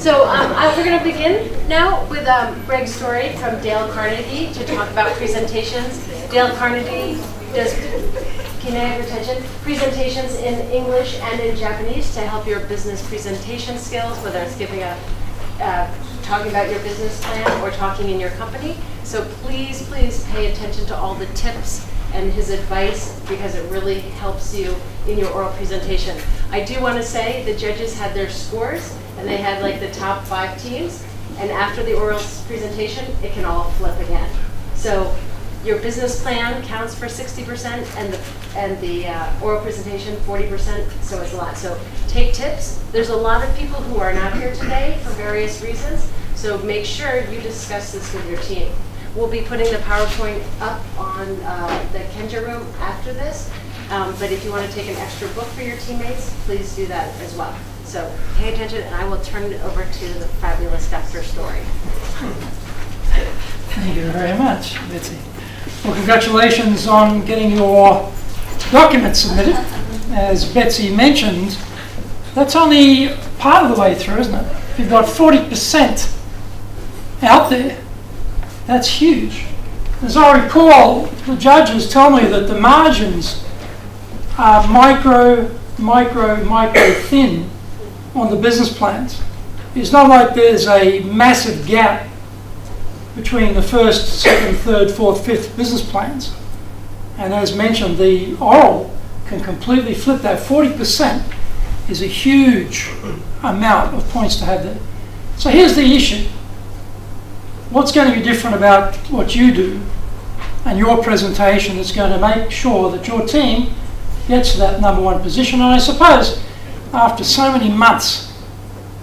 So we're going to begin now with Greg's story from Dale Carnegie to talk about presentations. Dale Carnegie does, can I have your attention? Presentations in English and in Japanese to help your business presentation skills, whether it's giving talking about your business plan or talking in your company. So please, please pay attention to all the tips and his advice because it really helps you in your oral presentation. I do want to say the judges had their scores and they had like the top 5 teams, and after the oral presentation it can all flip again. So your business plan counts for 60% and the oral presentation 40%, so it's a lot. So take tips. There's a lot of people who are not here today for various reasons, so make sure you discuss this with your team. We'll be putting the PowerPoint up on the Kenja room after this, but if you want to take an extra book for your teammates, please do that as well. So pay attention, and I will turn it over to the fabulous Dr. Story. Thank you very much, Betsy. Well, congratulations on getting your documents submitted. As Betsy mentioned, that's only part of the way through, isn't it? If you've got 40% out there, that's huge. As I recall, the judges tell me that the margins are micro thin on the business plans. It's not like there's a massive gap between the first, second, third, fourth, fifth business plans. And as mentioned, the oral can completely flip that. 40% is a huge amount of points to have there. So here's the issue. What's going to be different about what you do and your presentation that's going to make sure that your team gets to that number 1 position? And I suppose after so many months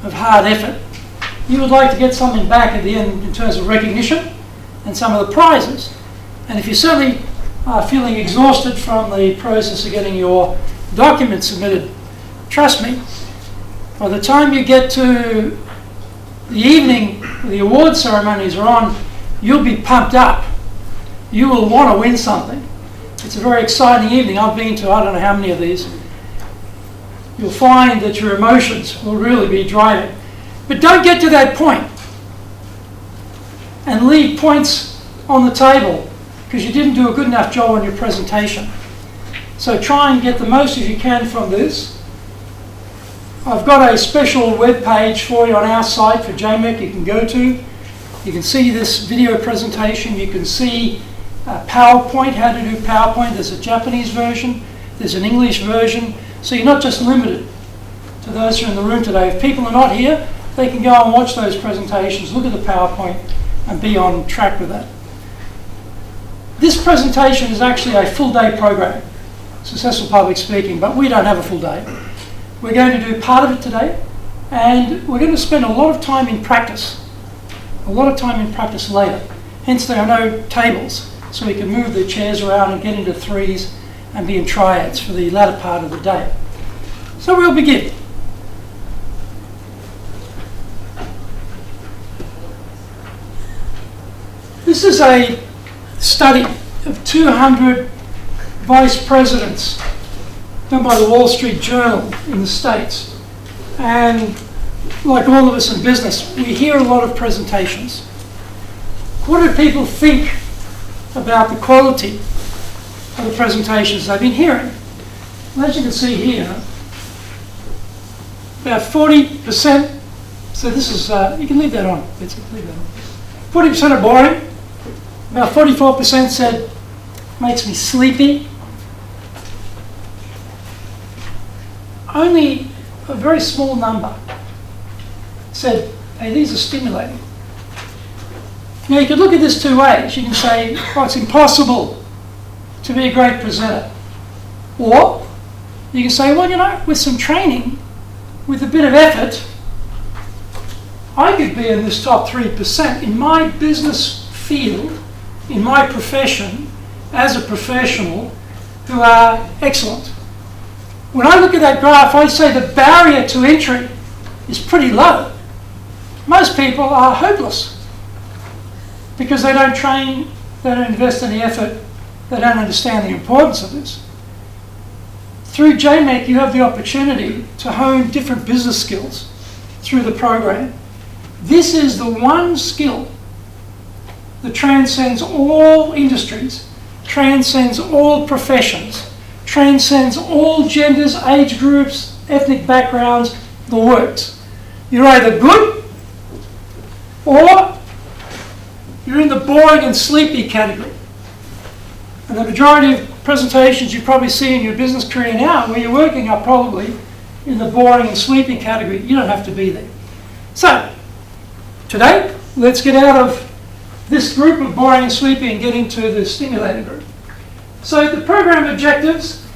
of hard effort, you would like to get something back at the end in terms of recognition and some of the prizes. And if you certainly are feeling exhausted from the process of getting your documents submitted, trust me, by the time you get to the evening the award ceremonies are on, you'll be pumped up. You will want to win something. It's a very exciting evening. I've been to I don't know how many of these. You'll find that your emotions will really be driving. But don't get to that point and leave points on the table because you didn't do a good enough job on your presentation. So try and get the most as you can from this. I've got a special web page for you on our site for JMEC you can go to. You can see this video presentation. You can see PowerPoint, how to do PowerPoint. There's a Japanese version. There's an English version. So you're not just limited to those who are in the room today. If people are not here, they can go and watch those presentations, look at the PowerPoint, and be on track with that. This presentation is actually a full-day program, Successful Public Speaking, but we don't have a full day. We're going to do part of it today, and we're going to spend a lot of time in practice, later. Hence there are no tables, so we can move the chairs around and get into threes and be in triads for the latter part of the day. So we'll begin. This is a study of 200 vice presidents done by the Wall Street Journal in the States. And like all of us in business, we hear a lot of presentations. What do people think about the quality of the presentations they've been hearing? Well, as you can see here, about 40%, so this is, you can leave that on, leave that on. 40% are boring. About 44% said, makes me sleepy. Only a very small number said, hey, these are stimulating. Now you could look at this 2 ways. You can say, oh, it's impossible to be a great presenter. Or you can say, well, you know, with some training, with a bit of effort, I could be in this top 3% in my business field, in my profession, as a professional, who are excellent. When I look at that graph, I say the barrier to entry is pretty low. Most people are hopeless because they don't train, they don't invest any effort, they don't understand the importance of this. Through JMEC, you have the opportunity to hone different business skills through the program. This is the one skill that transcends all industries, transcends all professions, transcends all genders, age groups, ethnic backgrounds, the works. You're either good or you're in the boring and sleepy category. And the majority of presentations you probably see in your business career now where you're working are probably in the boring and sleepy category. You don't have to be there. So, today, let's get out of this group of boring and sleepy and get into the stimulated group. So the program objectives,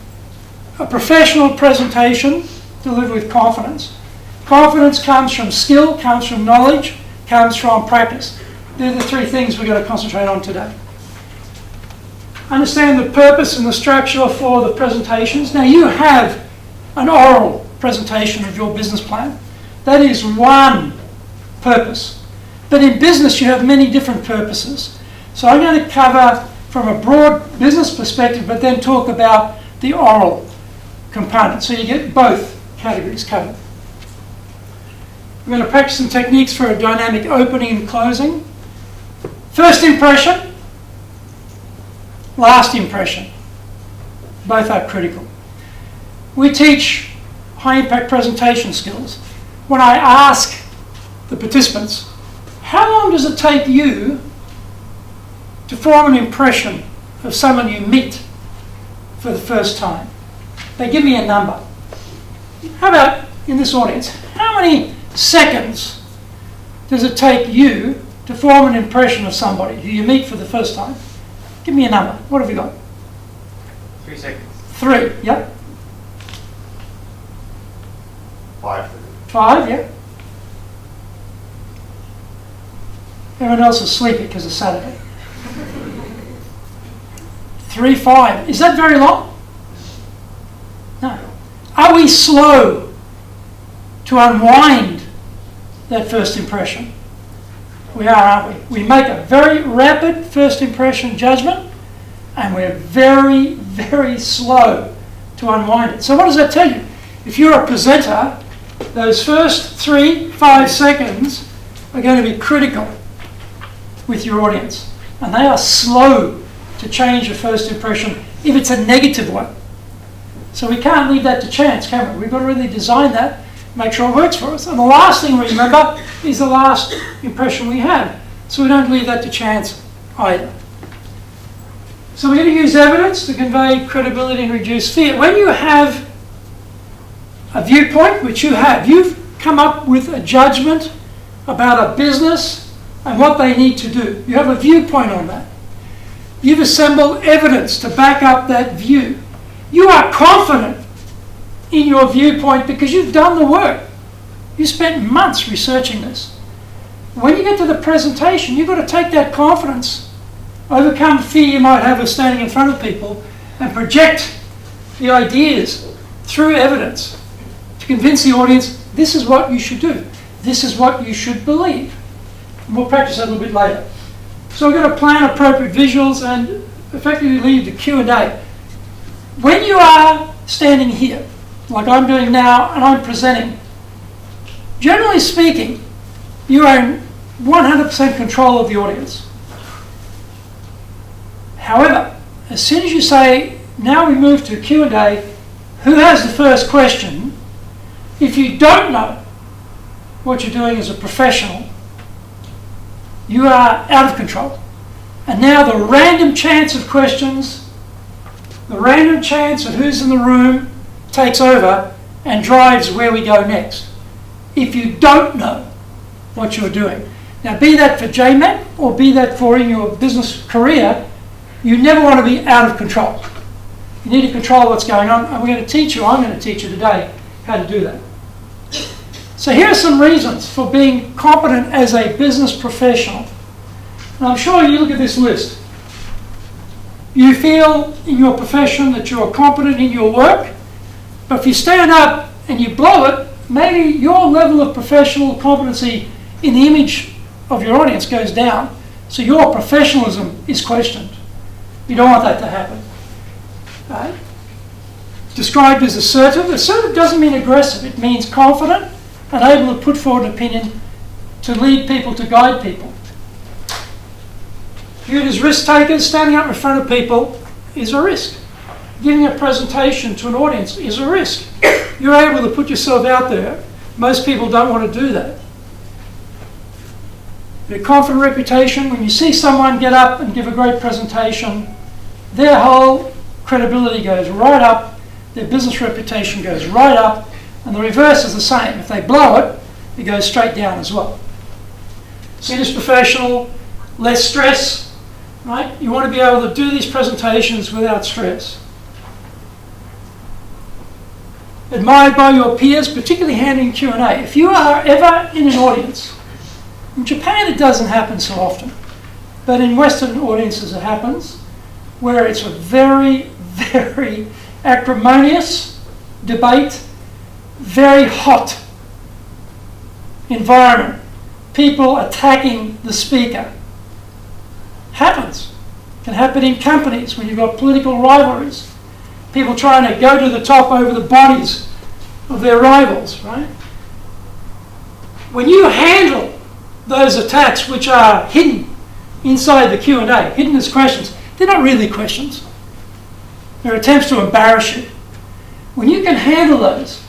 a professional presentation delivered with confidence. Confidence comes from skill, comes from knowledge, comes from practice. They're the three things we're going to concentrate on today. Understand the purpose and the structure for the presentations. Now you have an oral presentation of your business plan. That is one purpose. But in business you have many different purposes. So I'm going to cover from a broad business perspective, but then talk about the oral component. So you get both categories covered. We're going to practice some techniques for a dynamic opening and closing. First impression, last impression. Both are critical. We teach high impact presentation skills. When I ask the participants, how long does it take you to form an impression of someone you meet for the first time? They give me a number. How about in this audience, how many seconds does it take you to form an impression of somebody who you meet for the first time? Give me a number. What have you got? 3 seconds. 3, yep. 5. 5, yep. Everyone else is sleepy because it's Saturday. 3, 5. Is that very long? No. Are we slow to unwind that first impression? We are, aren't we? We make a very rapid first impression judgment and we're very, very slow to unwind it. So what does that tell you? If you're a presenter, those first 3, 5 seconds are going to be critical with your audience. And they are slow to change a first impression if it's a negative one. So we can't leave that to chance, can we? We've got to really design that, make sure it works for us. And the last thing we remember is the last impression we have. So we don't leave that to chance either. So we're going to use evidence to convey credibility and reduce fear. When you have a viewpoint, which you have, you've come up with a judgment about a business and what they need to do. You have a viewpoint on that. You've assembled evidence to back up that view. You are confident in your viewpoint because you've done the work. You spent months researching this. When you get to the presentation, you've got to take that confidence, overcome fear you might have of standing in front of people, and project the ideas through evidence to convince the audience this is what you should do. This is what you should believe. And we'll practice that a little bit later. So we're going to plan appropriate visuals and effectively lead the Q&A. When you are standing here, like I'm doing now, and I'm presenting, generally speaking, you are in 100% control of the audience. However, as soon as you say, now we move to Q&A, who has the first question? If you don't know what you're doing as a professional, you are out of control. And now the random chance of questions, the random chance of who's in the room takes over and drives where we go next. If you don't know what you're doing. Now be that for JMEC or be that for in your business career, you never want to be out of control. You need to control what's going on, and we're going to teach you, I'm going to teach you today how to do that. So here are some reasons for being competent as a business professional. And I'm sure you look at this list. You feel in your profession that you're competent in your work, but if you stand up and you blow it, maybe your level of professional competency in the image of your audience goes down, so your professionalism is questioned. You don't want that to happen. Right? Described as assertive. Assertive doesn't mean aggressive. It means confident and able to put forward an opinion to lead people, to guide people. Viewed as risk takers, standing up in front of people is a risk. Giving a presentation to an audience is a risk. You're able to put yourself out there. Most people don't want to do that. Your confident reputation, when you see someone get up and give a great presentation, their whole credibility goes right up, their business reputation goes right up, and the reverse is the same. If they blow it, it goes straight down as well. Seen as professional, less stress, right? You want to be able to do these presentations without stress. Admired by your peers, particularly handling Q&A. If you are ever in an audience, in Japan it doesn't happen so often, but in Western audiences it happens, where it's a very, very acrimonious debate, very hot environment, people attacking the speaker. Happens. Can happen in companies when you've got political rivalries. People trying to go to the top over the bodies of their rivals, right? When you handle those attacks which are hidden inside the Q&A, hidden as questions, they're not really questions. They're attempts to embarrass you. When you can handle those,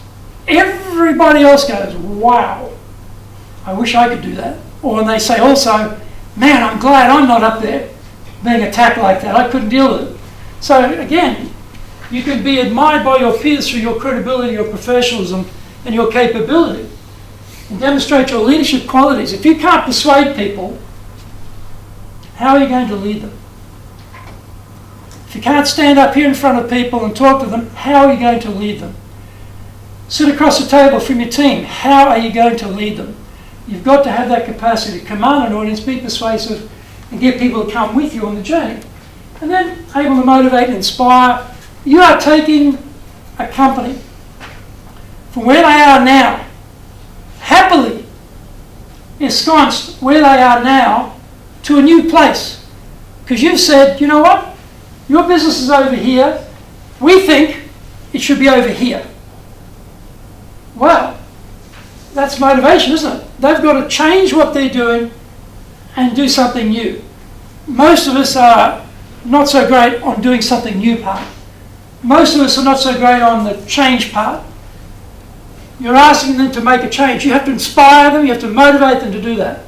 everybody else goes, wow, I wish I could do that. Or when they say also, man, I'm glad I'm not up there being attacked like that. I couldn't deal with it. So again, you can be admired by your peers through your credibility, your professionalism, and your capability, and demonstrate your leadership qualities. If you can't persuade people, how are you going to lead them? If you can't stand up here in front of people and talk to them, how are you going to lead them? Sit across the table from your team, how are you going to lead them? You've got to have that capacity to command an audience, be persuasive, and get people to come with you on the journey. And then able to motivate and inspire. You are taking a company from where they are now, happily ensconced where they are now, to a new place. Because you've said, you know what? Your business is over here. We think it should be over here. Well, that's motivation, isn't it? They've got to change what they're doing and do something new. Most of us are not so great on doing something new part. Most of us are not so great on the change part. You're asking them to make a change. You have to inspire them, you have to motivate them to do that.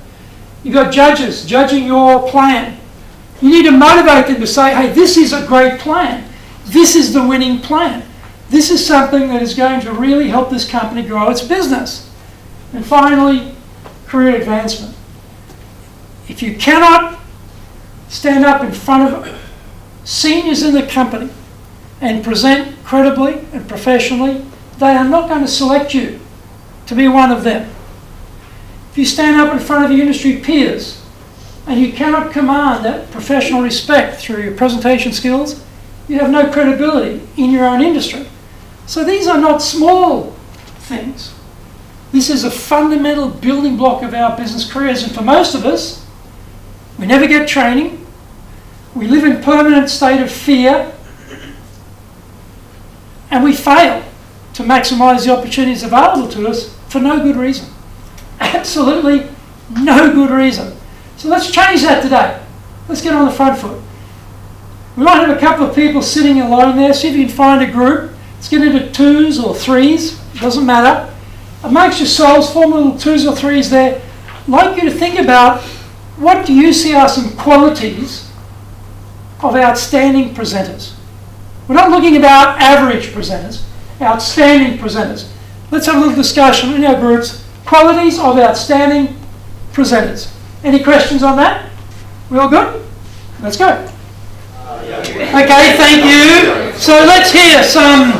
You've got judges judging your plan. You need to motivate them to say, hey, this is a great plan. This is the winning plan. This is something that is going to really help this company grow its business. And finally, career advancement. If you cannot stand up in front of seniors in the company and present credibly and professionally, they are not going to select you to be one of them. If you stand up in front of your industry peers and you cannot command that professional respect through your presentation skills, you have no credibility in your own industry. So these are not small things. This is a fundamental building block of our business careers. And for most of us, we never get training. We live in permanent state of fear. And we fail to maximise the opportunities available to us for no good reason. Absolutely no good reason. So let's change that today. Let's get on the front foot. We might have a couple of people sitting alone there. See if you can find a group. Let's get into twos or threes. It doesn't matter. Amongst yourselves, form little twos or threes there. I'd like you to think about, what do you see are some qualities of outstanding presenters? We're not looking about average presenters, outstanding presenters. Let's have a little discussion in our groups. Qualities of outstanding presenters. Any questions on that? We all good? Let's go. Okay, thank you. So let's hear some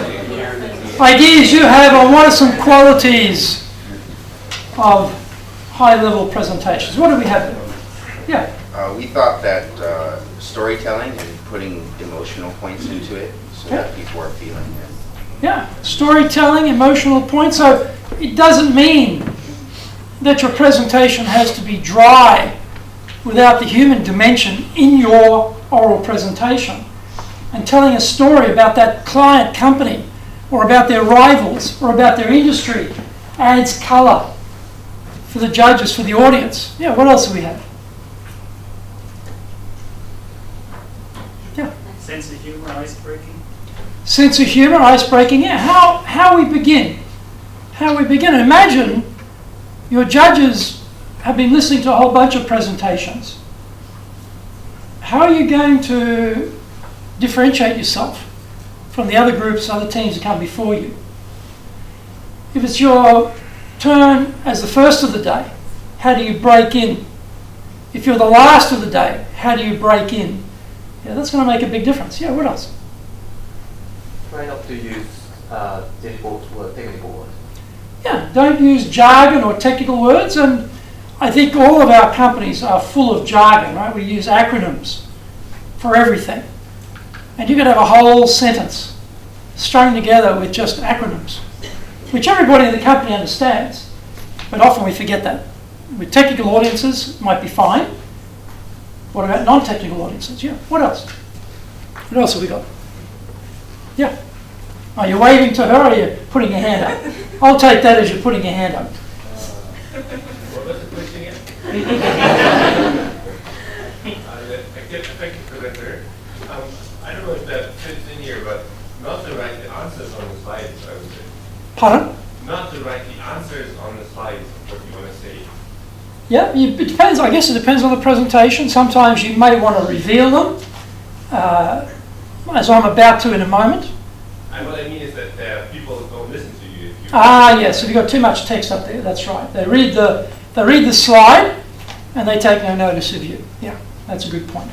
ideas you have on what are some qualities of high-level presentations. What do we have there? Yeah. We thought that storytelling and putting emotional points into it so that people are feeling it. Yeah, storytelling, emotional points. So it doesn't mean that your presentation has to be dry without the human dimension in your oral presentation. And telling a story about that client company or about their rivals or about their industry adds colour, for the judges, for the audience. Yeah, what else do we have? Yeah. Sense of humor, ice breaking. Sense of humor, ice breaking. Yeah, how we begin. How we begin. Imagine your judges have been listening to a whole bunch of presentations. How are you going to differentiate yourself from the other groups, other teams that come before you? If it's your turn as the first of the day, how do you break in? If you're the last of the day, how do you break in? Yeah, that's going to make a big difference. Yeah, what else? Try not to use difficult or technical words. Yeah, don't use jargon or technical words, and I think all of our companies are full of jargon, right? We use acronyms for everything. And you could have a whole sentence strung together with just acronyms, which everybody in the company understands, but often we forget that. With technical audiences, it might be fine. What about non-technical audiences? Yeah, what else? What else have we got? Yeah. Are you waving to her or are you putting your hand up? I'll take that as you're putting your hand up. What was the question again? Thank you for that, sir. I don't know if that fits in here, but not to write the answers on the slides, I would say. Pardon? Not to write the answers on the slides, what you want to say. Yeah, it depends. I guess it depends on the presentation. Sometimes you may want to reveal them, as I'm about to in a moment. And what I mean is that people don't listen to you if you... Yes, if you've got too much text up there, that's right. They read the slide and they take no notice of you. Yeah, that's a good point.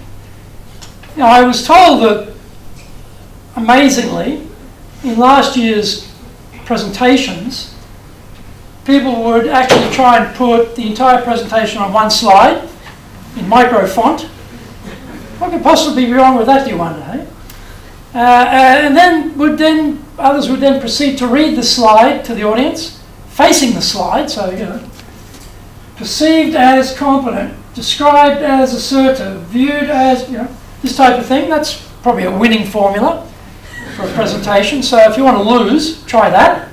Now, I was told that, amazingly, in last year's presentations, people would actually try and put the entire presentation on one slide in micro font. What could possibly be wrong with that, do you wonder, hey? And then others would then proceed to read the slide to the audience, facing the slide, so, perceived as competent, described as assertive, viewed as, this type of thing. That's probably a winning formula for a presentation. So if you want to lose, try that.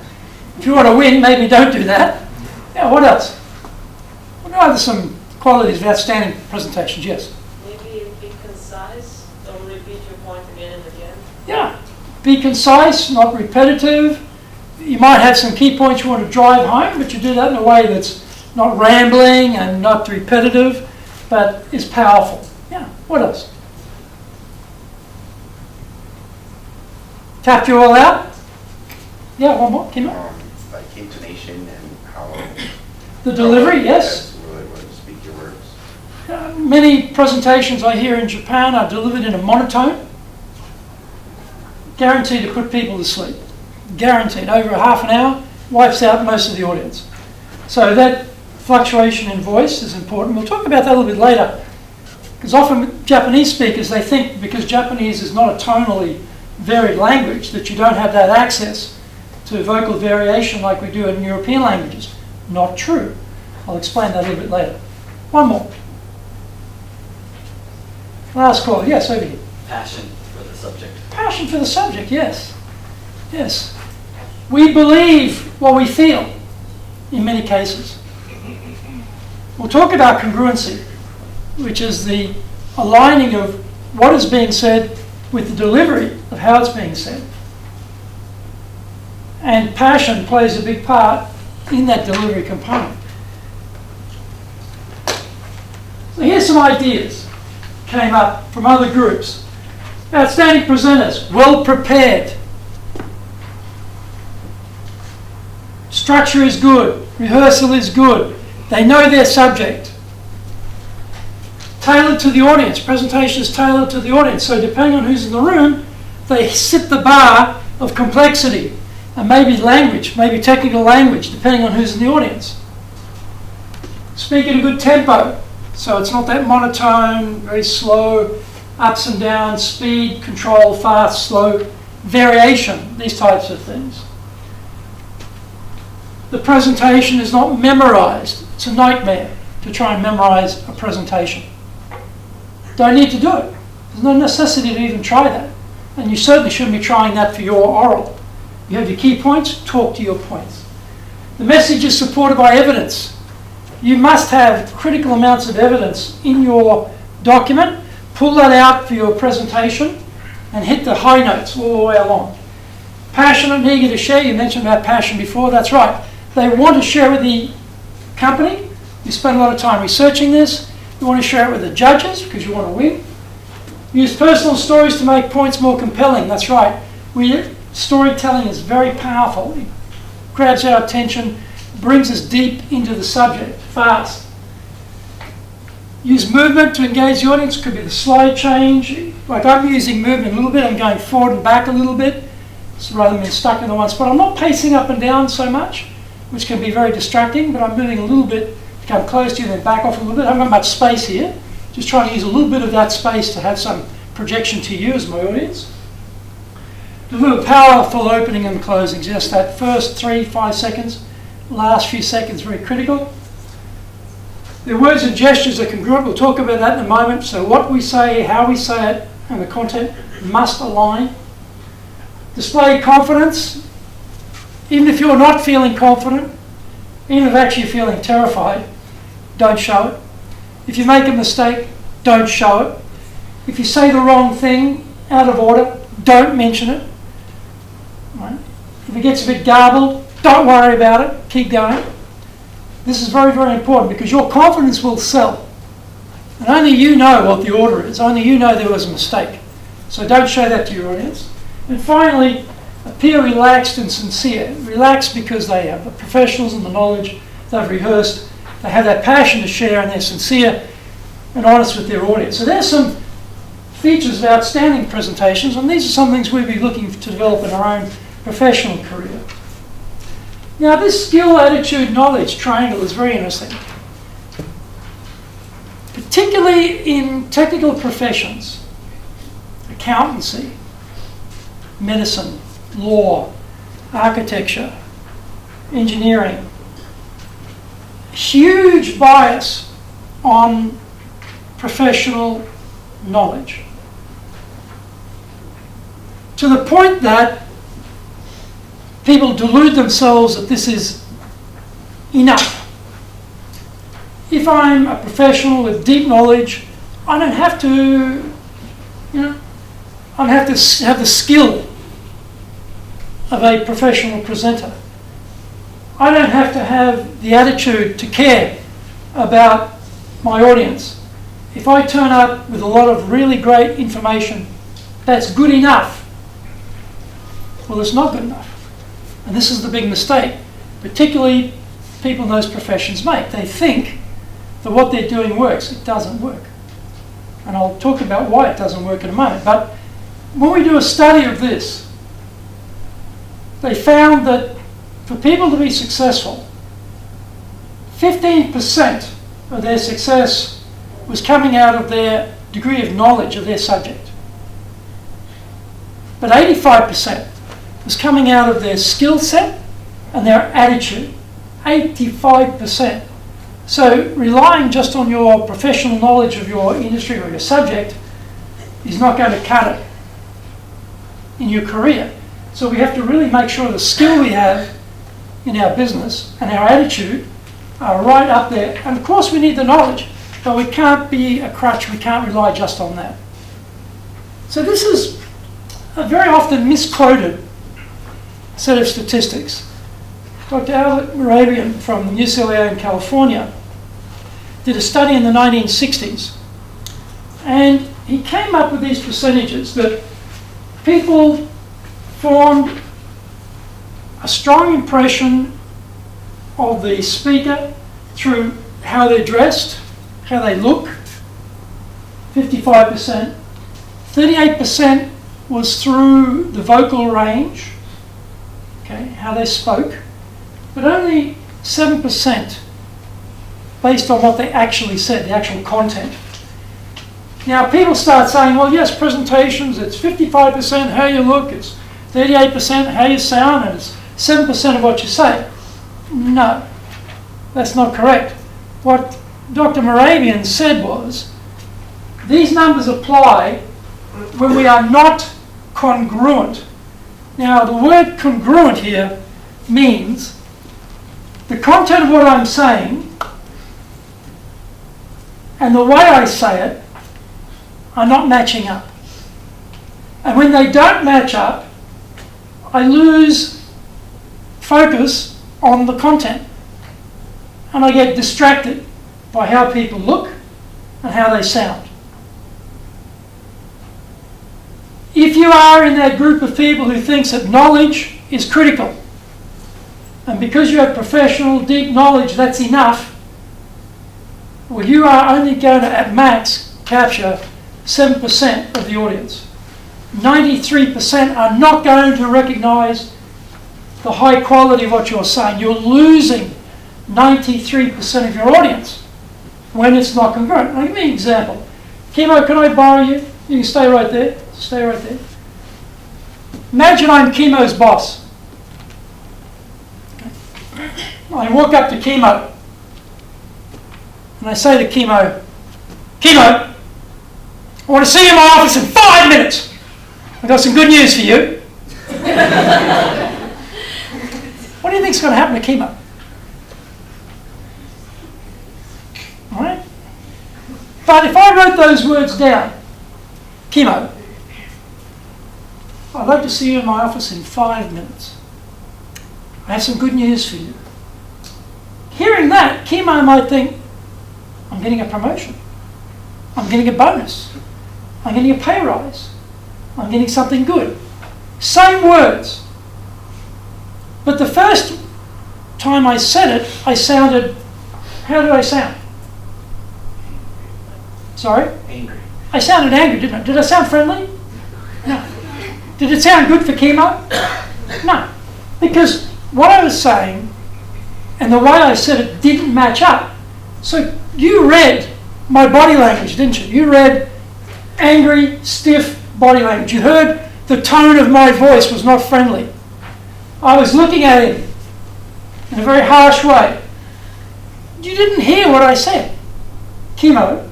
If you want to win, maybe don't do that. Yeah, what else? What are some qualities of outstanding presentations? Yes? Maybe be concise, don't repeat your point again and again. Yeah, be concise, not repetitive. You might have some key points you want to drive home, but you do that in a way that's not rambling and not repetitive, but is powerful. Yeah, what else? Tapped you all out? Yeah, one more, Kim. Like intonation and how... The delivery, yes. That's really what to speak your words. Many presentations I hear in Japan are delivered in a monotone. Guaranteed to put people to sleep. Guaranteed. Over half an hour, wipes out most of the audience. So that fluctuation in voice is important. We'll talk about that a little bit later. Because often Japanese speakers, they think because Japanese is not a tonally varied language, that you don't have that access to vocal variation like we do in European languages. Not true. I'll explain that a little bit later. One more. Last call. Yes, over here. Passion for the subject. Passion for the subject, yes. Yes. We believe what we feel in many cases. We'll talk about congruency, which is the aligning of what is being said with the delivery of how it's being said. And passion plays a big part in that delivery component. So here's some ideas came up from other groups. Outstanding presenters, well prepared. Structure is good, rehearsal is good. They know their subject. Tailored to the audience, presentation is tailored to the audience. So depending on who's in the room, they set the bar of complexity and maybe language, maybe technical language, depending on who's in the audience. Speak at a good tempo, so it's not that monotone, very slow, ups and downs, speed, control, fast, slow, variation, these types of things. The presentation is not memorized. It's a nightmare to try and memorize a presentation. Don't need to do it. There's no necessity to even try that. And you certainly shouldn't be trying that for your oral. You have your key points, talk to your points. The message is supported by evidence. You must have critical amounts of evidence in your document. Pull that out for your presentation and hit the high notes all the way along. Passionate and eager to share. You mentioned about passion before. That's right. They want to share with the company. You spend a lot of time researching this. You want to share it with the judges because you want to win. Use personal stories to make points more compelling. That's right. Storytelling is very powerful. It grabs our attention, brings us deep into the subject fast. Use movement to engage the audience. Could be the slide change. Like I'm using movement a little bit. I'm going forward and back a little bit, so rather than being stuck in the one spot. I'm not pacing up and down so much, which can be very distracting, but I'm moving a little bit to come close to you, then back off a little bit. I haven't got much space here. Just trying to use a little bit of that space to have some projection to you as my audience. Deliver powerful opening and closings. Just that first 3-5 seconds, last few seconds, very critical. The words and gestures are congruent. We'll talk about that in a moment. So what we say, how we say it, and the content must align. Display confidence. Even if you're not feeling confident, even if actually you're feeling terrified, don't show it. If you make a mistake, don't show it. If you say the wrong thing out of order, don't mention it. Right? If it gets a bit garbled, don't worry about it. Keep going. This is very, very important because your confidence will sell. And only you know what the order is. Only you know there was a mistake. So don't show that to your audience. And finally, appear relaxed and sincere. Relaxed because they have the professionals and the knowledge, they've rehearsed, they have that passion to share, and they're sincere and honest with their audience. So there's some features of outstanding presentations, and these are some things we'll be looking to develop in our own professional career. Now this skill, attitude, knowledge triangle is very interesting. Particularly in technical professions, accountancy, medicine, law, architecture, engineering. Huge bias on professional knowledge. To the point that people delude themselves that this is enough. If I'm a professional with deep knowledge, I don't have to, I don't have to have the skill of a professional presenter. I don't have to have the attitude to care about my audience. If I turn up with a lot of really great information, that's good enough. Well, it's not good enough. And this is the big mistake, particularly people in those professions make. They think that what they're doing works. It doesn't work. And I'll talk about why it doesn't work in a moment. But when we do a study of this, they found that for people to be successful, 15% of their success was coming out of their degree of knowledge of their subject. But 85% was coming out of their skill set and their attitude. 85%. So relying just on your professional knowledge of your industry or your subject is not going to cut it in your career. So we have to really make sure the skill we have in our business and our attitude are right up there. And of course we need the knowledge, but we can't be a crutch. We can't rely just on that. So this is a very often misquoted set of statistics. Dr. Albert Moravian from UCLA in California did a study in the 1960s, and he came up with these percentages that people formed a strong impression of the speaker through how they're dressed, how they look, 55%. 38% was through the vocal range, okay, how they spoke, but only 7% based on what they actually said, the actual content. Now people start saying, well, yes, presentations, it's 55% how you look, it's 38% how you sound, and it's 7% of what you say. No, that's not correct. What Dr. Moravian said was, these numbers apply when we are not congruent. Now the word congruent here means the content of what I'm saying and the way I say it are not matching up. And when they don't match up, I lose focus on the content. And I get distracted by how people look and how they sound. If you are in that group of people who thinks that knowledge is critical, and because you have professional, deep knowledge, that's enough, well, you are only going to, at max, capture 7% of the audience. 93% are not going to recognise the high quality of what you're saying. You're losing 93% of your audience when it's not congruent. I'll give you an example. Kimo, can I borrow you? You can stay right there. Stay right there. Imagine I'm Kimo's boss. I walk up to Kimo and I say to Kimo, Kimo, I want to see you in my office in 5 minutes. I've got some good news for you. What do you think is going to happen to Kimo? All right? But if I wrote those words down, Kimo, I'd like to see you in my office in 5 minutes. I have some good news for you. Hearing that, Kimo might think, I'm getting a promotion. I'm getting a bonus. I'm getting a pay rise. I'm getting something good. Same words. But the first time I said it, I sounded, how did I sound? Sorry? Angry. I sounded angry, didn't I? Did I sound friendly? No. Did it sound good for Kimo? No. Because what I was saying and the way I said it didn't match up. So you read my body language, didn't you? You read angry, stiff body language. You heard the tone of my voice was not friendly. I was looking at him in a very harsh way. You didn't hear what I said. Kimo,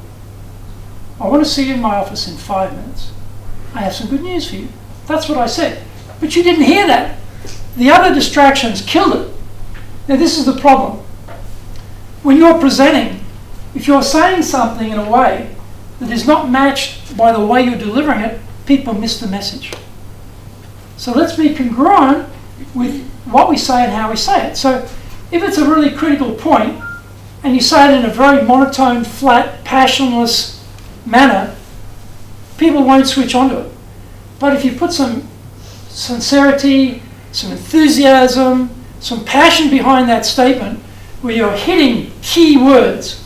I want to see you in my office in 5 minutes. I have some good news for you. That's what I said. But you didn't hear that. The other distractions killed it. Now this is the problem. When you're presenting, if you're saying something in a way that is not matched by the way you're delivering it, people miss the message. So let's be congruent with what we say and how we say it. So if it's a really critical point and you say it in a very monotone, flat, passionless manner, people won't switch onto it. But if you put some sincerity, some enthusiasm, some passion behind that statement, where you're hitting key words,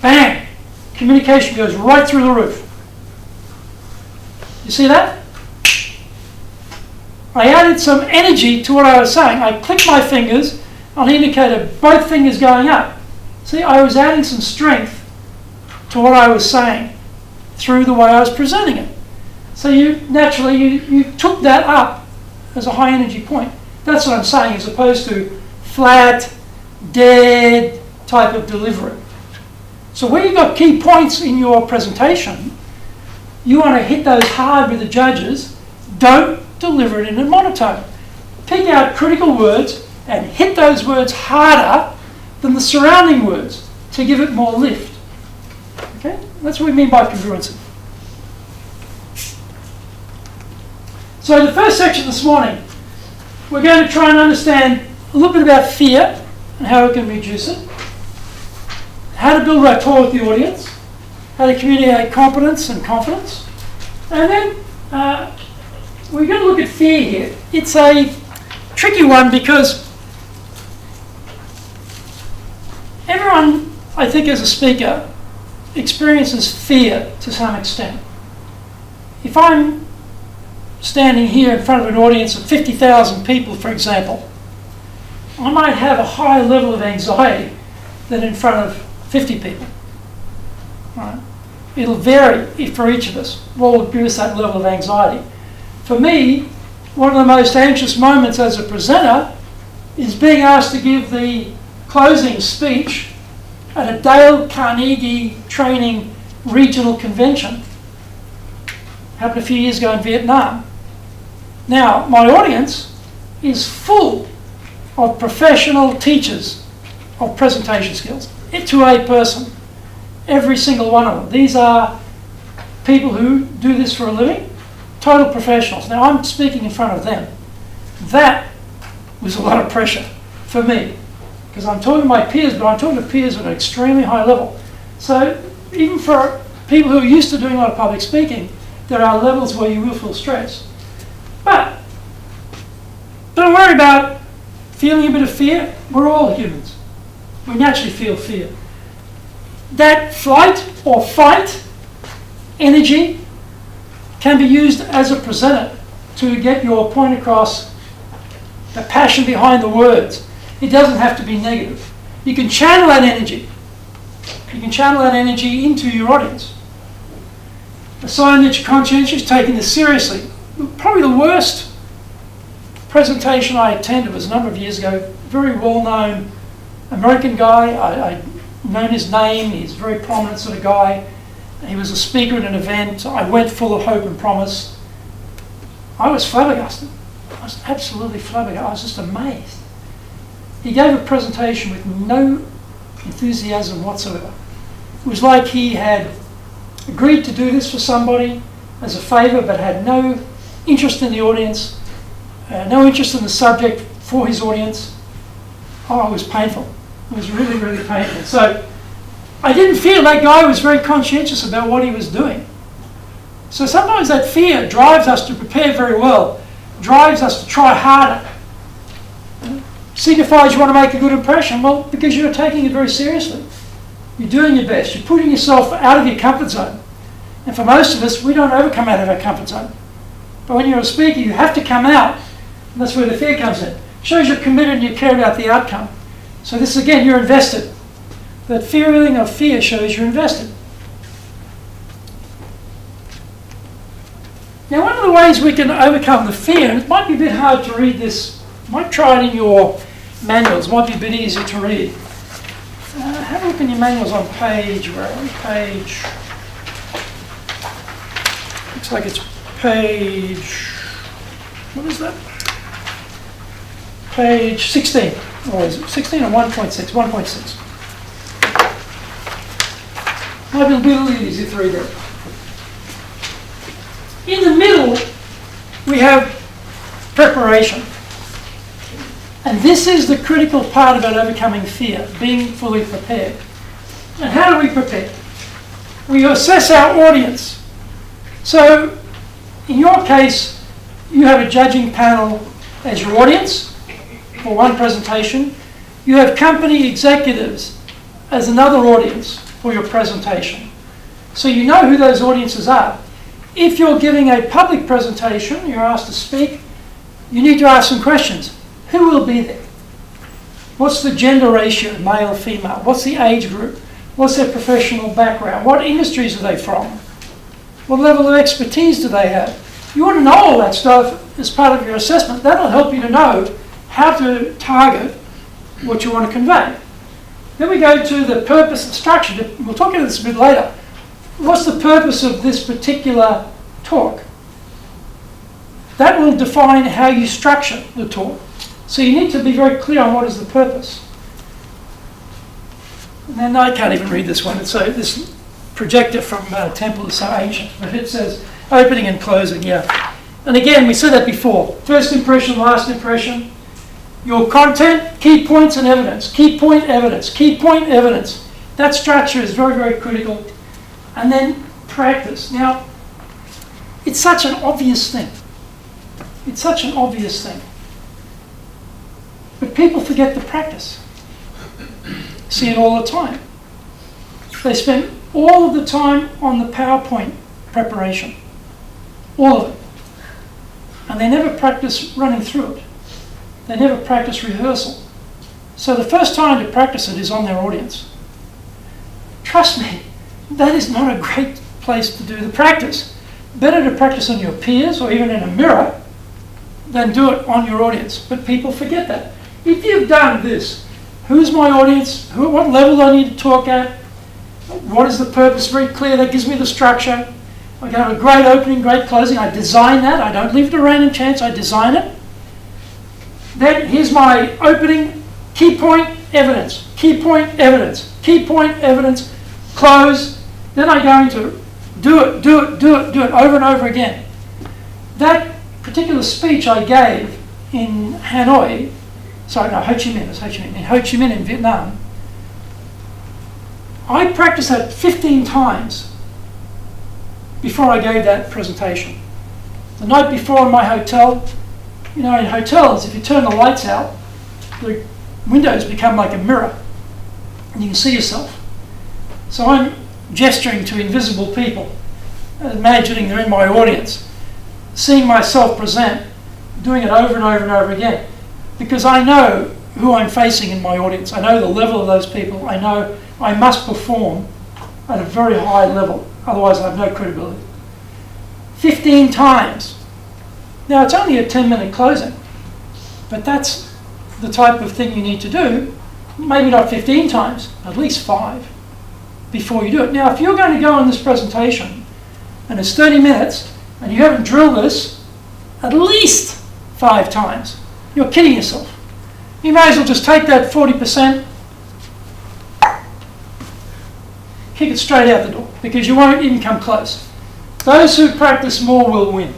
bang, communication goes right through the roof. You see that? I added some energy to what I was saying. I clicked my fingers on the indicator, both fingers going up. See, I was adding some strength to what I was saying through the way I was presenting it. So you naturally, you took that up as a high energy point. That's what I'm saying, as opposed to flat, dead type of delivery. So where you've got key points in your presentation, you want to hit those hard with the judges. Don't deliver it in a monotone. Pick out critical words and hit those words harder than the surrounding words to give it more lift. Okay? That's what we mean by congruency. So the first section this morning, we're going to try and understand a little bit about fear and how we can reduce it, how to build rapport with the audience, how to communicate competence and confidence, and then we're going to look at fear here. It's a tricky one because everyone, I think, as a speaker, experiences fear to some extent. If I'm standing here in front of an audience of 50,000 people, for example, I might have a higher level of anxiety than in front of 50 people. Right? It'll vary for each of us. What will give us that level of anxiety? For me, one of the most anxious moments as a presenter is being asked to give the closing speech at a Dale Carnegie training regional convention. Happened a few years ago in Vietnam. Now, my audience is full of professional teachers of presentation skills, to a person. every single one of them. These are people who do this for a living, total professionals. Now, I'm speaking in front of them. That was a lot of pressure for me, because I'm talking to my peers, but I'm talking to peers at an extremely high level. So even for people who are used to doing a lot of public speaking, there are levels where you will feel stress. But don't worry about feeling a bit of fear. We're all humans. We naturally feel fear. That flight or fight energy can be used as a presenter to get your point across, the passion behind the words. It doesn't have to be negative. You can channel that energy. You can channel that energy into your audience. A sign that you're conscientious, taking this seriously. Probably the worst presentation I attended was a number of years ago. Very well-known American guy. I'd known his name. He's a very prominent sort of guy. He was a speaker at an event. I went full of hope and promise. I was flabbergasted. I was absolutely flabbergasted. I was just amazed. He gave a presentation with no enthusiasm whatsoever. It was like he had agreed to do this for somebody as a favour, but had no interest in the audience, no interest in the subject for his audience. Oh, it was painful. It was really, really painful. So I didn't feel that guy was very conscientious about what he was doing. So sometimes that fear drives us to prepare very well, drives us to try harder. Signifies you want to make a good impression. Well, because you're taking it very seriously. You're doing your best. You're putting yourself out of your comfort zone. And for most of us, we don't ever come out of our comfort zone. But when you're a speaker, you have to come out. And that's where the fear comes in. It shows you're committed and you care about the outcome. So this, again, you're invested. That feeling of fear shows you're invested. Now, one of the ways we can overcome the fear, and it might be a bit hard to read this, you might try it in your manuals, it might be a bit easier to read. Have a look in your manuals on page, where are we? Page, looks like it's page, what is that? Page 16, or is it 16 or 1.6? 1.6. Might be a little easier to read it. In the middle, we have preparation. And this is the critical part about overcoming fear, being fully prepared. And how do we prepare? We assess our audience. So, in your case, you have a judging panel as your audience for one presentation. You have company executives as another audience for your presentation. So you know who those audiences are. If you're giving a public presentation, you're asked to speak, you need to ask some questions. Who will be there? What's the gender ratio, male, female? What's the age group? What's their professional background? What industries are they from? What level of expertise do they have? You want to know all that stuff as part of your assessment. That'll help you to know how to target what you want to convey. Then we go to the purpose and structure. We'll talk about this a bit later. What's the purpose of this particular talk? That will define how you structure the talk. So you need to be very clear on what is the purpose. And then I can't even read this one. It's this projector from Temple is so ancient, but it says opening and closing, yeah. And again, we said that before. First impression, last impression. Your content, key points and evidence. Key point, evidence. Key point, evidence. That structure is very, very critical. And then practice. Now, it's such an obvious thing. It's such an obvious thing. But people forget to practice. See it all the time. They spend all of the time on the PowerPoint preparation. All of it. And they never practice running through it. They never practice rehearsal. So the first time to practice it is on their audience. Trust me, that is not a great place to do the practice. Better to practice on your peers or even in a mirror than do it on your audience. But people forget that. If you've done this, who's my audience? What level do I need to talk at? What is the purpose? Very clear. That gives me the structure. I have a great opening, great closing. I design that. I don't leave it to random chance. I design it. Then here's my opening. Key point, evidence. Key point, evidence. Key point, evidence. close, then I go into do it over and over again. That particular speech I gave in Hanoi, sorry, no, Ho Chi Minh, it's Ho Chi Minh, in Ho Chi Minh in Vietnam, I practiced that 15 times before I gave that presentation. The night before in my hotel, in hotels, if you turn the lights out, the windows become like a mirror and you can see yourself. So I'm gesturing to invisible people, imagining they're in my audience, seeing myself present, doing it over and over and over again, because I know who I'm facing in my audience. I know the level of those people. I know I must perform at a very high level, otherwise I have no credibility. 15 times. Now it's only a 10-minute closing, but that's the type of thing you need to do. Maybe not 15 times, at least 5 before you do it. Now if you're going to go on this presentation and it's 30 minutes and you haven't drilled this at least 5 times, you're kidding yourself. You may as well just take that 40%, kick it straight out the door, because you won't even come close. Those who practice more will win.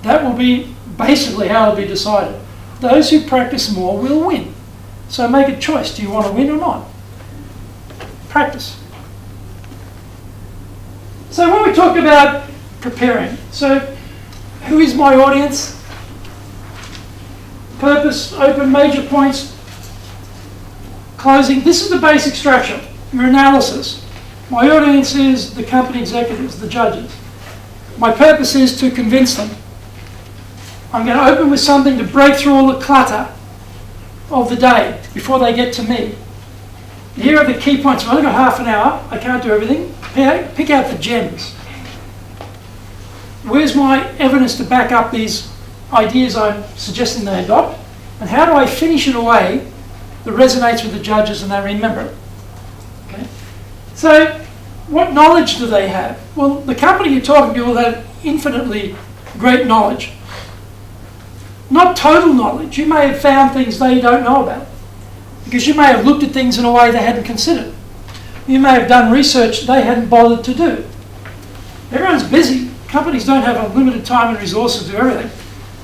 That will be basically how it'll be decided. Those who practice more will win. So make a choice. Do you want to win or not? Practice. So when we talk about preparing, so who is my audience? Purpose, open, major points, closing. This is the basic structure, your analysis. My audience is the company executives, the judges. My purpose is to convince them. I'm going to open with something to break through all the clutter of the day before they get to me. Here are the key points. I've only got half an hour. I can't do everything. Pick out the gems. Where's my evidence to back up these ideas I'm suggesting they adopt? And how do I finish in a way that resonates with the judges and they remember it? Okay. So what knowledge do they have? Well, the company you're talking to will have infinitely great knowledge. Not total knowledge. You may have found things they don't know about, because you may have looked at things in a way they hadn't considered. You may have done research they hadn't bothered to do. Everyone's busy. Companies don't have unlimited time and resources to do everything.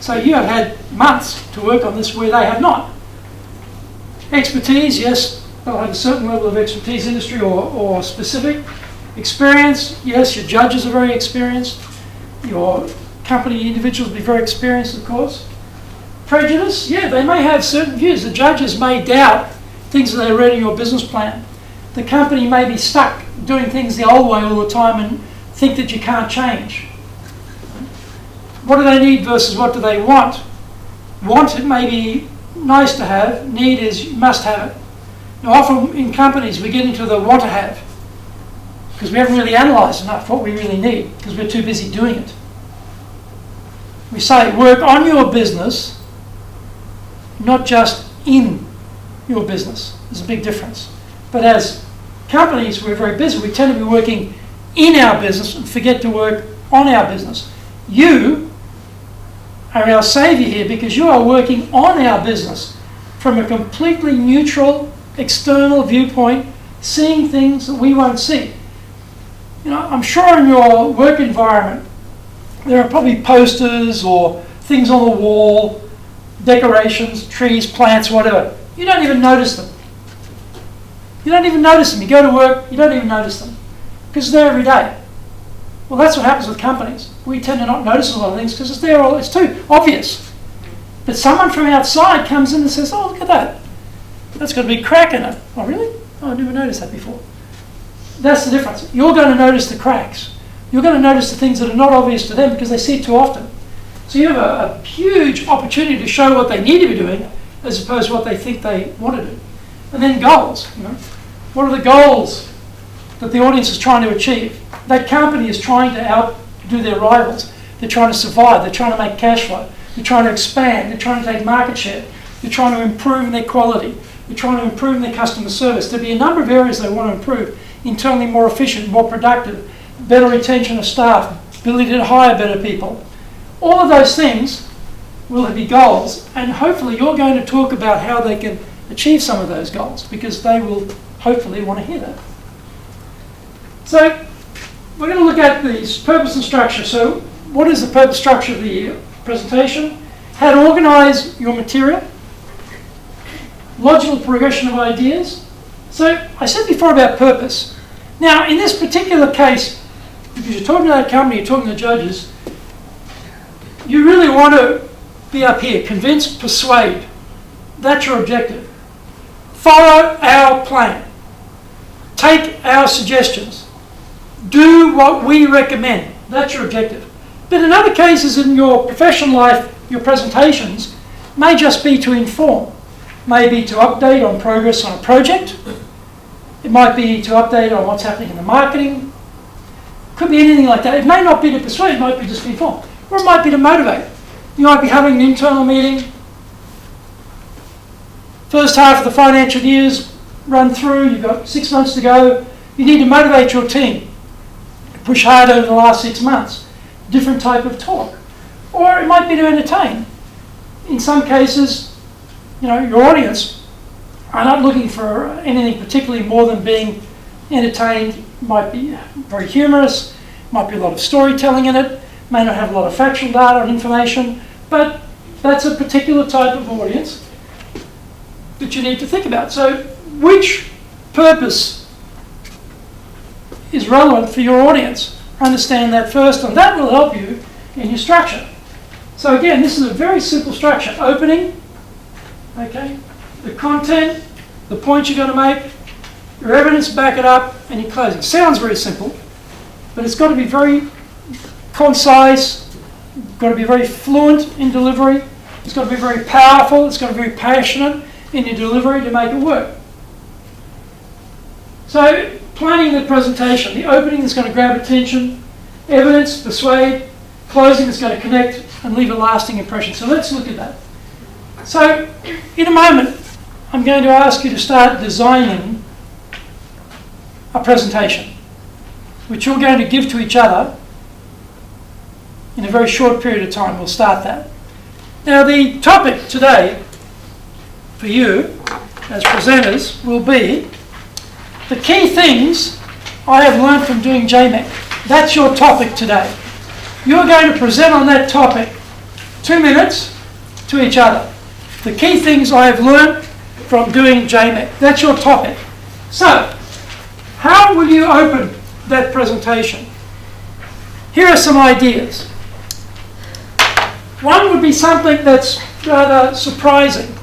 So you have had months to work on this where they have not. Expertise, yes, they'll have a certain level of expertise, industry or specific. Experience, yes, your judges are very experienced. Your company individuals will be very experienced, of course. Prejudice, yeah, they may have certain views. The judges may doubt things that they read in your business plan. The company may be stuck doing things the old way all the time and think that you can't change. What do they need versus what do they want? Want, it may be nice to have. Need is you must have it. Now often in companies we get into the want to have because we haven't really analysed enough what we really need because we're too busy doing it. We say work on your business, not just in your business. There's a big difference. But as companies, we're very busy. We tend to be working in our business and forget to work on our business. You are our saviour here because you are working on our business from a completely neutral, external viewpoint, seeing things that we won't see. I'm sure in your work environment there are probably posters or things on the wall, decorations, trees, plants, whatever. You don't even notice them. You don't even notice them. You go to work, you don't even notice them because they're every day. Well, that's what happens with companies. We tend to not notice a lot of things because it's there. It's too obvious. But someone from outside comes in and says, "Oh, look at that. That's got a big crack in it." Oh, really? Oh, I never noticed that before. That's the difference. You're going to notice the cracks. You're going to notice the things that are not obvious to them because they see it too often. So you have a huge opportunity to show what they need to be doing as opposed to what they think they want to do. And then goals. What are the goals that the audience is trying to achieve? That company is trying to outdo their rivals. They're trying to survive. They're trying to make cash flow. They're trying to expand. They're trying to take market share. They're trying to improve in their quality. They're trying to improve in their customer service. There'll be a number of areas they want to improve. Internally more efficient, more productive, better retention of staff, ability to hire better people. All of those things will be goals, and hopefully you're going to talk about how they can achieve some of those goals because they will hopefully want to hear that. So we're going to look at the purpose and structure. So what is the purpose structure of the presentation? How to organize your material, logical progression of ideas. So I said before about purpose. Now in this particular case, because you're talking to that company, you're talking to judges, you really want to be up here, convince, persuade. That's your objective. Follow our plan. Take our suggestions. Do what we recommend. That's your objective. But in other cases in your professional life, your presentations may just be to inform. Maybe to update on progress on a project. It might be to update on what's happening in the marketing. Could be anything like that. It may not be to persuade, it might be just to inform. Or it might be to motivate. You might be having an internal meeting. First half of the financial year's run through, you've got 6 months to go. You need to motivate your team. Push hard over the last 6 months. Different type of talk. Or it might be to entertain. In some cases, your audience are not looking for anything particularly more than being entertained. It might be very humorous, might be a lot of storytelling in it, may not have a lot of factual data and information, but that's a particular type of audience that you need to think about. So which purpose is relevant for your audience? Understand that first, and that will help you in your structure. So again, this is a very simple structure. Opening, okay, the content, the points you're going to make, your evidence, back it up, and your closing. Sounds very simple, but it's got to be very concise, got to be very fluent in delivery, it's got to be very powerful, it's got to be very passionate in your delivery to make it work. So planning the presentation, the opening is going to grab attention, evidence, persuade, closing is going to connect and leave a lasting impression. So let's look at that. So in a moment, I'm going to ask you to start designing a presentation, which you're going to give to each other in a very short period of time. We'll start that. Now the topic today for you as presenters will be the key things I have learned from doing JMEC. That's your topic today. You're going to present on that topic 2 minutes to each other. The key things I have learned from doing JMEC. That's your topic. So, how will you open that presentation? Here are some ideas. One would be something that's rather surprising.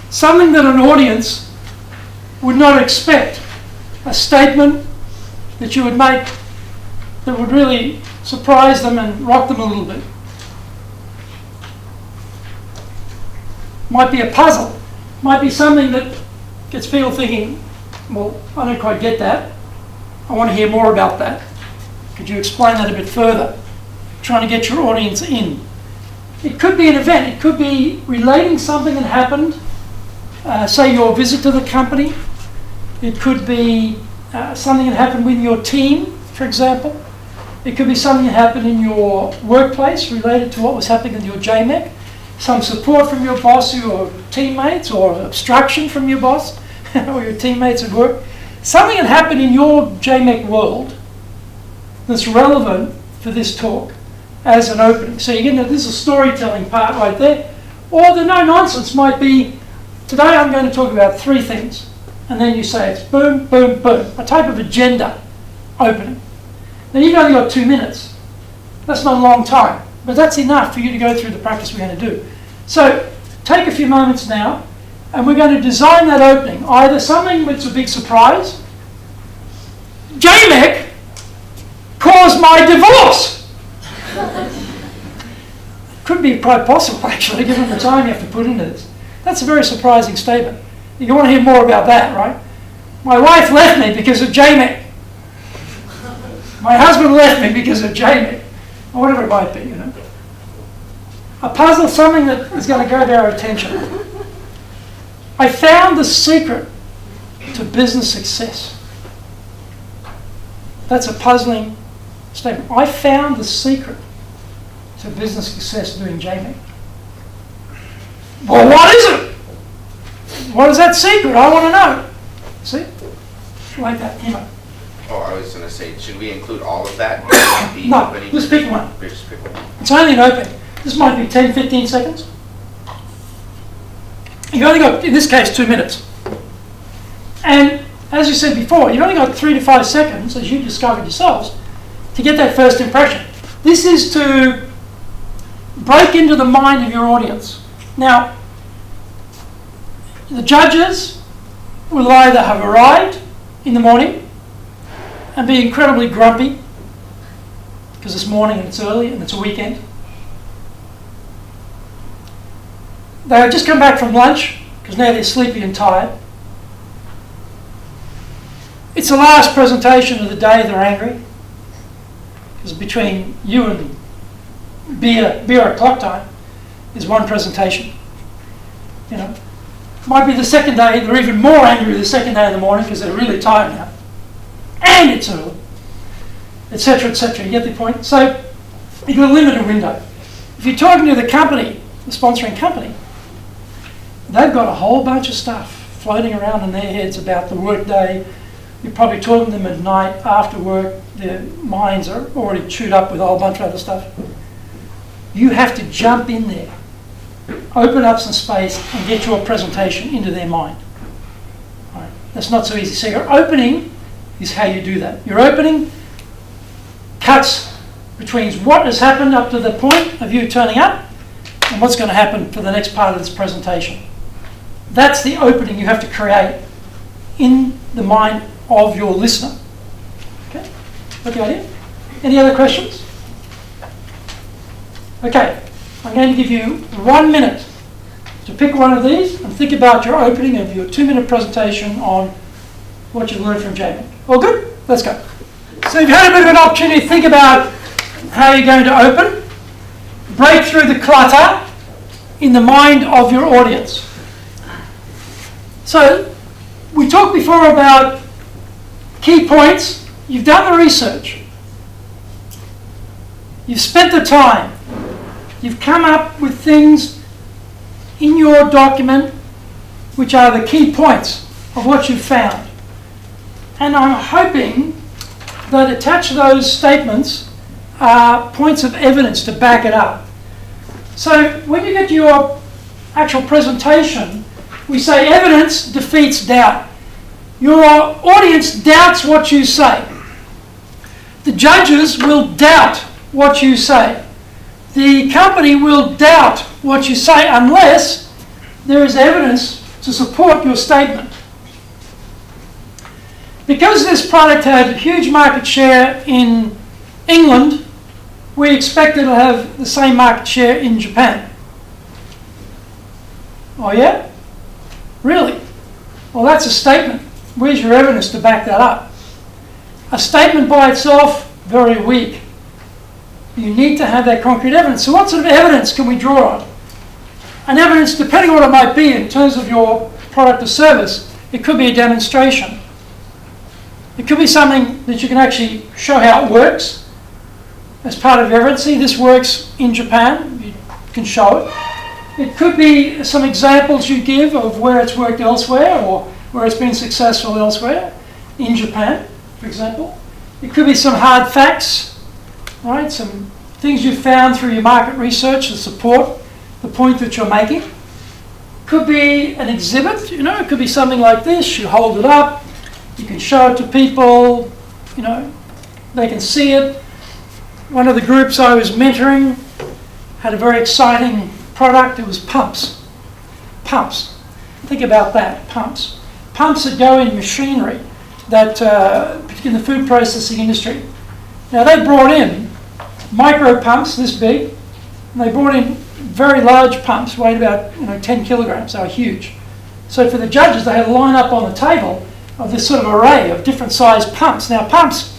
Something that an audience would not expect. A statement that you would make that would really surprise them and rock them a little bit. Might be a puzzle. Might be something that gets people thinking, well, I don't quite get that. I want to hear more about that. Could you explain that a bit further? Trying to get your audience in. It could be an event. It could be relating something that happened. Say your visit to the company. It could be something that happened with your team, for example. It could be something that happened in your workplace related to what was happening in your JMEC. Some support from your boss or your teammates, or obstruction from your boss or your teammates at work. Something that happened in your JMEC world that's relevant for this talk as an opening. So you get into this is a storytelling part right there. Or the no nonsense might be, today I'm going to talk about 3 things. And then you say it's boom, boom, boom. A type of agenda opening. Now you've only got 2 minutes. That's not a long time. But that's enough for you to go through the practice we're going to do. So take a few moments now, and we're going to design that opening. Either something that's a big surprise. JMEC caused my divorce. Could be quite possible, actually, given the time you have to put into this. That's a very surprising statement. You want to hear more about that, right? My wife left me because of JMEC. My husband left me because of JMEC. Or whatever it might be, A puzzle, something that is going to grab our attention. I found the secret to business success. That's a puzzling statement. I found the secret to business success doing JMEC. Well, what is it? What is that secret? I want to know. See? Like that, Emma. Oh, I was gonna say, should we include all of that? The No, opening? just pick one. Just pick one. It's only an opening. This might be 10, 15 seconds. You've only got, in this case, 2 minutes. And as you said before, you've only got 3 to 5 seconds, as you discovered yourselves, to get that first impression. This is to break into the mind of your audience. Now, the judges will either have arrived in the morning and be incredibly grumpy because it's morning and it's early and it's a weekend. They have just come back from lunch because now they're sleepy and tired. It's the last presentation of the day, they're angry. Because between you and beer at clock time is one presentation. You know, might be the second day, they're even more angry the second day in the morning because they're really tired now. And it's early, etc., etc. You get the point? So you've got a limited window. If you're talking to the company, the sponsoring company, they've got a whole bunch of stuff floating around in their heads about the work day. You're probably talking to them at night after work. Their minds are already chewed up with a whole bunch of other stuff. You have to jump in there, open up some space and get your presentation into their mind. All right. That's not so easy. So your opening is how you do that. Your opening cuts between what has happened up to the point of you turning up and what's going to happen for the next part of this presentation. That's the opening you have to create in the mind of your listener. Okay? Got the idea? Any other questions? Okay, I'm going to give you 1 minute to pick one of these and think about your opening of your 2-minute presentation on what you've learned from JMEC. All good? Let's go. So you've had a bit of an opportunity to think about how you're going to open, break through the clutter in the mind of your audience. So we talked before about key points. You've done the research. You've spent the time. You've come up with things in your document which are the key points of what you've found. And I'm hoping that attached to those statements are points of evidence to back it up. So when you get to your actual presentation, we say evidence defeats doubt. Your audience doubts what you say. The judges will doubt what you say. The company will doubt what you say unless there is evidence to support your statement. Because this product had huge market share in England, we expect it to have the same market share in Japan. Oh yeah? Really? Well, that's a statement. Where's your evidence to back that up? A statement by itself, very weak. You need to have that concrete evidence. So what sort of evidence can we draw on? An evidence, depending on what it might be in terms of your product or service, it could be a demonstration. It could be something that you can actually show how it works as part of your evidence. See, this works in Japan. You can show it. It could be some examples you give of where it's worked elsewhere or where it's been successful elsewhere, in Japan, for example. It could be some hard facts, right? Some things you've found through your market research that support the point that you're making. Could be an exhibit, you know, it could be something like this. You hold it up, you can show it to people, you know, they can see it. One of the groups I was mentoring had a very exciting product. It was pumps. Pumps. Think about that, pumps. Pumps that go in machinery, that particularly in the food processing industry. Now they brought in micro pumps this big, and they brought in very large pumps, weighed about 10 kilograms. They were huge. So for the judges, they had a line up on the table of this sort of array of different sized pumps. Now pumps,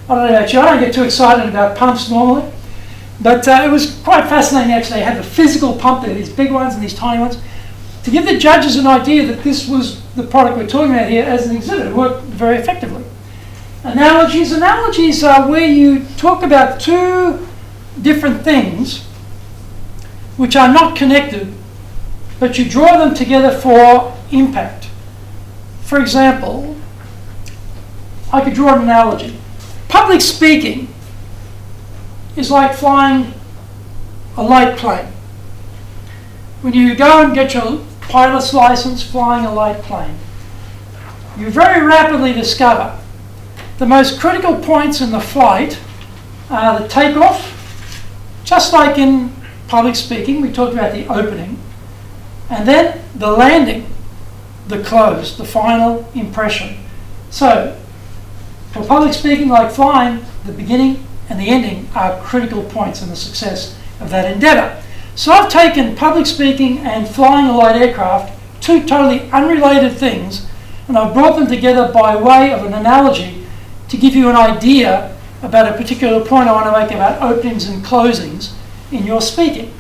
I don't know about you, I don't get too excited about pumps normally, but it was quite fascinating actually. They had the physical pump there, these big ones and these tiny ones, to give the judges an idea that this was the product we're talking about here as an exhibit. It worked very effectively. Analogies. Analogies are where you talk about two different things which are not connected, but you draw them together for impact. for example, I could draw an analogy. Public speaking is like flying a light plane. When you go and get your pilot's license flying a light plane, you very rapidly discover the most critical points in the flight are the takeoff, just like in public speaking, we talked about the opening, and then the landing, the close, the final impression. So, for public speaking, like flying, the beginning and the ending are critical points in the success of that endeavour. So I've taken public speaking and flying a light aircraft, two totally unrelated things, and I've brought them together by way of an analogy to give you an idea about a particular point I want to make about openings and closings in your speaking.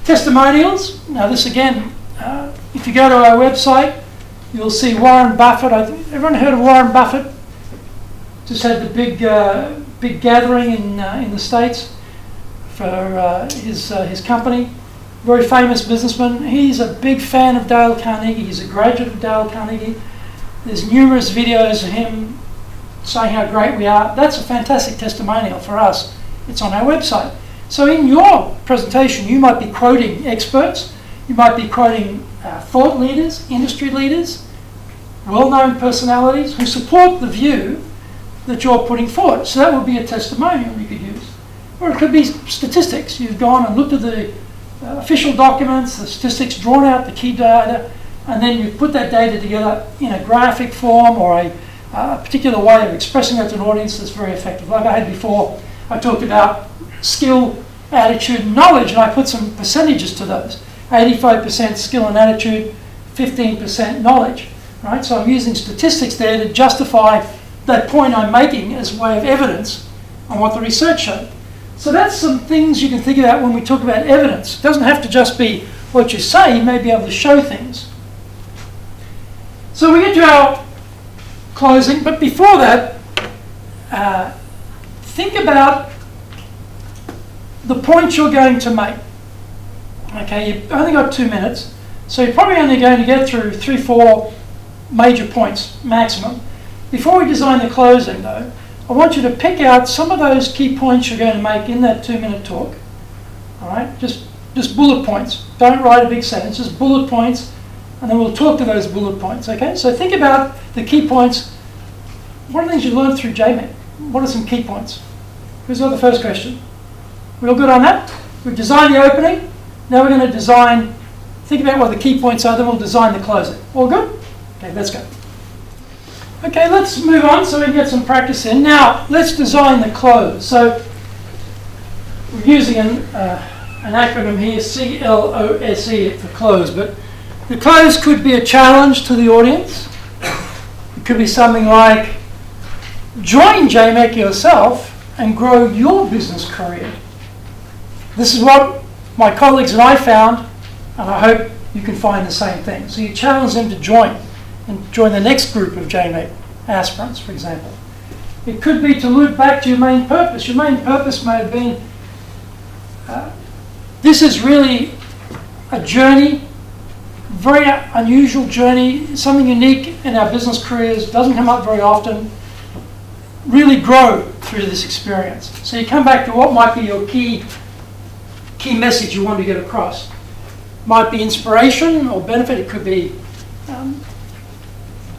Testimonials. Now this again, if you go to our website, you'll see Warren Buffett. Everyone heard of Warren Buffett? Just had the big gathering in the States for his company. Very famous businessman. He's a big fan of Dale Carnegie. He's a graduate of Dale Carnegie. There's numerous videos of him saying how great we are. That's a fantastic testimonial for us. It's on our website. So in your presentation, you might be quoting experts, you might be quoting thought leaders, industry leaders, well-known personalities who support the view that you're putting forward. So that would be a testimonial you could use. Or it could be statistics. You've gone and looked at the official documents, the statistics, drawn out the key data, and then you put that data together in a graphic form or a particular way of expressing it to an audience that's very effective. Like I had before, I talked about skill, attitude, and knowledge, and I put some percentages to those. 85% skill and attitude, 15% knowledge. Right? So I'm using statistics there to justify that point I'm making as a way of evidence on what the research showed. So that's some things you can think about when we talk about evidence. It doesn't have to just be what you say, you may be able to show things. So we get to our closing, but before that, think about the points you're going to make. Okay, you've only got 2 minutes, so you're probably only going to get through 3-4 major points maximum. Before we design the closing though, I want you to pick out some of those key points you're going to make in that 2-minute talk. All right, just bullet points. Don't write a big sentence, just bullet points, and then we'll talk to those bullet points. Okay, so think about the key points. What are the things you learned through JMEC? What are some key points? Who's got the first question? We all good on that? We've designed the opening. Now we're going to think about what the key points are, then we'll design the closing. All good? Okay, let's go. Okay, let's move on so we can get some practice in. Now, let's design the close. So, we're using an acronym here, CLOSE for close, but the close could be a challenge to the audience. It could be something like, join JMEC yourself and grow your business career. This is what my colleagues and I found, and I hope you can find the same thing. So you challenge them to join, and join the next group of JMEC aspirants, for example. It could be to loop back to your main purpose. Your main purpose may have been, this is really a journey, very unusual journey, something unique in our business careers, doesn't come up very often. Really grow through this experience. So you come back to what might be your key message you want to get across. Might be inspiration or benefit. It could be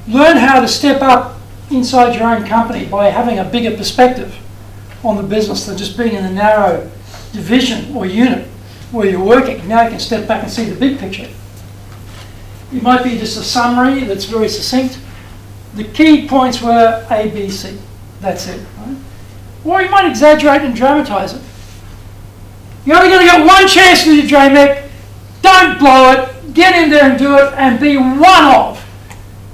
learn how to step up inside your own company by having a bigger perspective on the business than just being in a narrow division or unit where you're working. Now you can step back and see the big picture. It might be just a summary that's very succinct. The key points were A, B, C. That's it. Right? Or you might exaggerate and dramatize it. You're only going to get one chance to do JMEC. Don't blow it. Get in there and do it and be one of